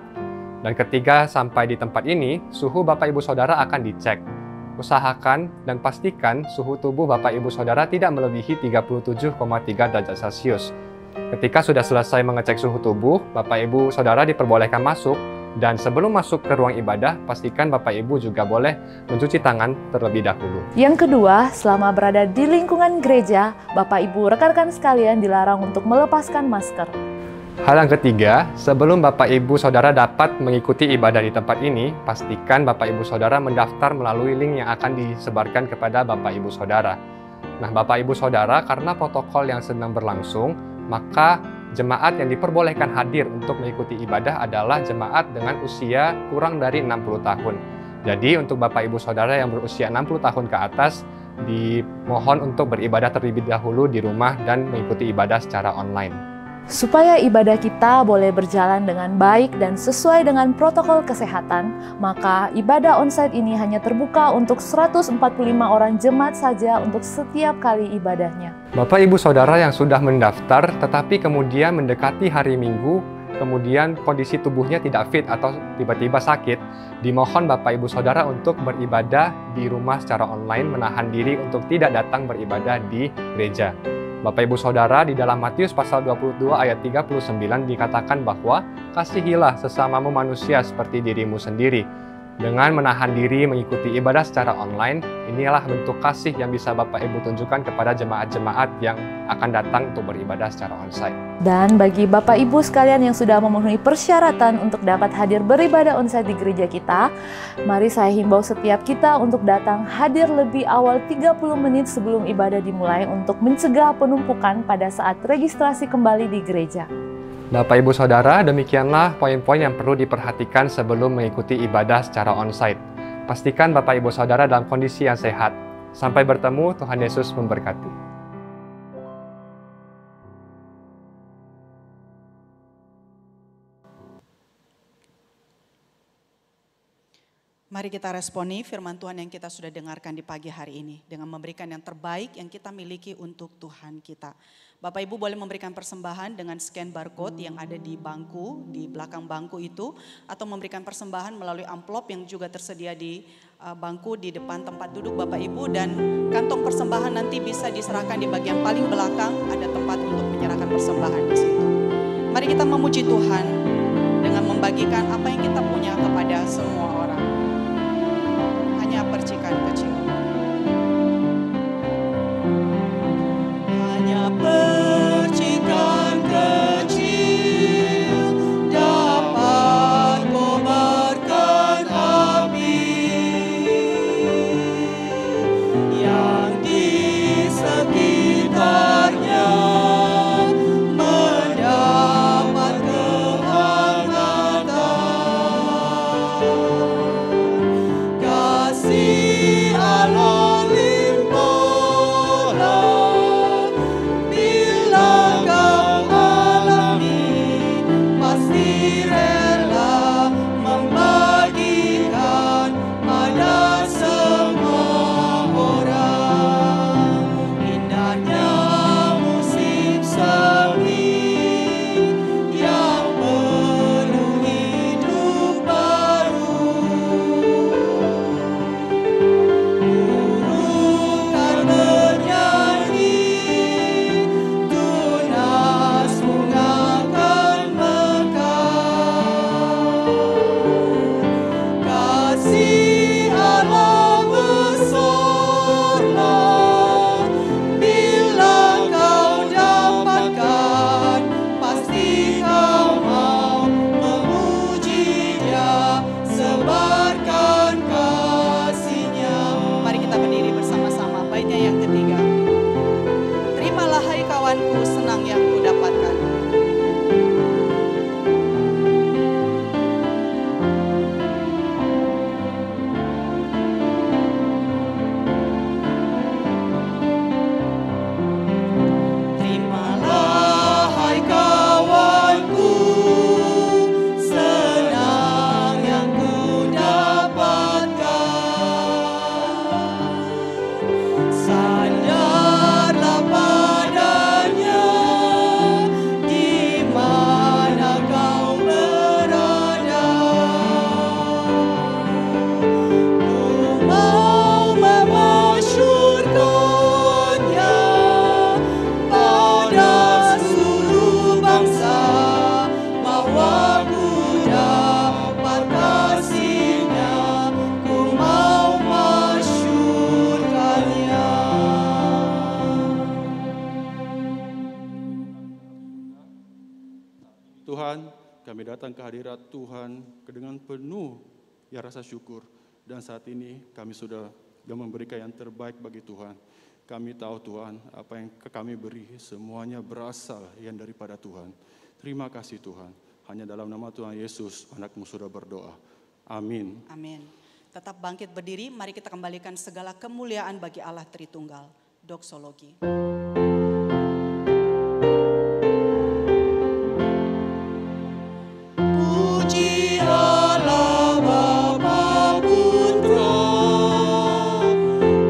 Dan ketika sampai di tempat ini, suhu Bapak Ibu Saudara akan dicek. Usahakan dan pastikan suhu tubuh Bapak Ibu Saudara tidak melebihi 37,3 derajat Celcius. Ketika sudah selesai mengecek suhu tubuh, Bapak Ibu Saudara diperbolehkan masuk Dan sebelum masuk ke ruang ibadah, pastikan Bapak Ibu juga boleh mencuci tangan terlebih dahulu. Yang kedua, selama berada di lingkungan gereja, Bapak Ibu rekan-rekan sekalian dilarang untuk melepaskan masker. Hal yang ketiga, sebelum Bapak Ibu Saudara dapat mengikuti ibadah di tempat ini, pastikan Bapak Ibu Saudara mendaftar melalui link yang akan disebarkan kepada Bapak Ibu Saudara. Nah, Bapak Ibu Saudara, karena protokol yang sedang berlangsung, maka jemaat yang diperbolehkan hadir untuk mengikuti ibadah adalah jemaat dengan usia kurang dari 60 tahun. Jadi untuk Bapak Ibu Saudara yang berusia 60 tahun ke atas, dimohon untuk beribadah terlebih dahulu di rumah dan mengikuti ibadah secara online. Supaya ibadah kita boleh berjalan dengan baik dan sesuai dengan protokol kesehatan, maka ibadah onsite ini hanya terbuka untuk 145 orang jemaat saja untuk setiap kali ibadahnya. Bapak Ibu Saudara yang sudah mendaftar tetapi kemudian mendekati hari Minggu, kemudian kondisi tubuhnya tidak fit atau tiba-tiba sakit, dimohon Bapak Ibu Saudara untuk beribadah di rumah secara online, menahan diri untuk tidak datang beribadah di gereja. Bapak Ibu Saudara, di dalam Matius pasal 22 ayat 39 dikatakan bahwa kasihilah sesamamu manusia seperti dirimu sendiri. Dengan menahan diri mengikuti ibadah secara online, inilah bentuk kasih yang bisa Bapak Ibu tunjukkan kepada jemaat-jemaat yang akan datang untuk beribadah secara onsite. Dan bagi Bapak Ibu sekalian yang sudah memenuhi persyaratan untuk dapat hadir beribadah onsite di gereja kita, mari saya himbau setiap kita untuk datang hadir lebih awal 30 menit sebelum ibadah dimulai untuk mencegah penumpukan pada saat registrasi kembali di gereja. Bapak Ibu Saudara, demikianlah poin-poin yang perlu diperhatikan sebelum mengikuti ibadah secara onsite. Pastikan Bapak Ibu Saudara dalam kondisi yang sehat. Sampai bertemu, Tuhan Yesus memberkati. Mari kita responi firman Tuhan yang kita sudah dengarkan di pagi hari ini dengan memberikan yang terbaik yang kita miliki untuk Tuhan kita. Bapak Ibu boleh memberikan persembahan dengan scan barcode yang ada di bangku, di belakang bangku itu, atau memberikan persembahan melalui amplop yang juga tersedia di bangku di depan tempat duduk Bapak Ibu, dan kantong persembahan nanti bisa diserahkan di bagian paling belakang, ada tempat untuk menyerahkan persembahan di situ. Mari kita memuji Tuhan dengan membagikan apa yang kita punya kepada semua orang. Hanya percikan kecil. Hanya percikan kecil dapat kobarkan api yang di sekitarnya mendapat kehangatan. datang ke hadirat Tuhan dengan penuh rasa syukur. Dan saat ini kami sudah memberikan yang terbaik bagi Tuhan. Kami tahu Tuhan, apa yang kami beri semuanya berasal yang daripada Tuhan. Terima kasih Tuhan. Hanya dalam nama Tuhan Yesus, anak-Mu sudah berdoa. Amin. Amin. Tetap bangkit berdiri, mari kita kembalikan segala kemuliaan bagi Allah Tritunggal. Doksologi. Puji Allah Bapa Putra,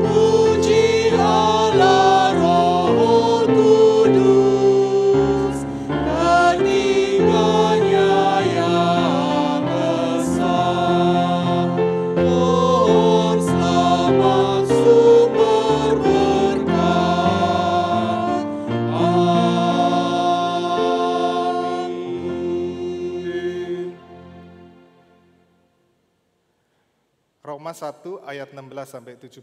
puji Allah Roh Kudus, ketiganya yang besar. Pohon selamat sumber berkat. Amin. Roma 1 ayat 16 sampai 17.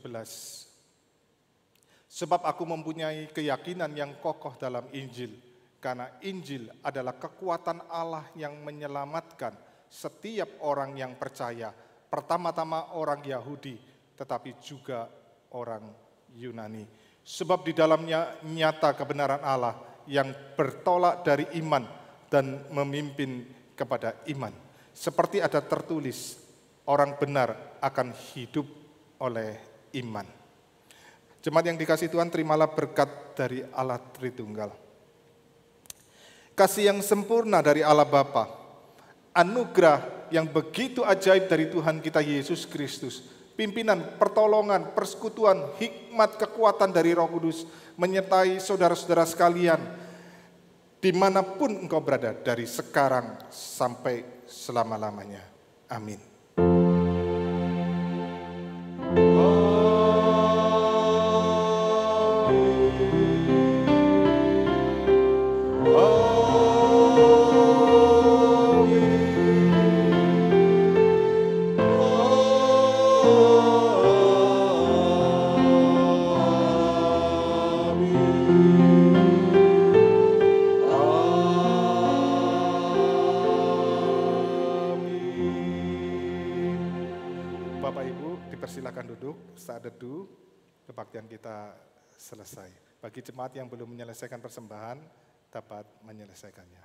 Sebab aku mempunyai keyakinan yang kokoh dalam Injil, karena Injil adalah kekuatan Allah yang menyelamatkan setiap orang yang percaya, pertama-tama orang Yahudi, tetapi juga orang Yunani. Sebab di dalamnya nyata kebenaran Allah yang bertolak dari iman dan memimpin kepada iman. Seperti ada tertulis, orang benar akan hidup oleh iman. Jemaat yang dikasihi Tuhan, terimalah berkat dari Allah Tritunggal. Kasih yang sempurna dari Allah Bapa, anugerah yang begitu ajaib dari Tuhan kita Yesus Kristus, pimpinan, pertolongan, persekutuan, hikmat, kekuatan dari Roh Kudus, menyertai saudara-saudara sekalian, dimanapun engkau berada, dari sekarang sampai selama-lamanya. Amin. Bapak Ibu dipersilakan duduk, saat teduh kebaktian kita selesai. Bagi jemaat yang belum menyelesaikan persembahan, dapat menyelesaikannya.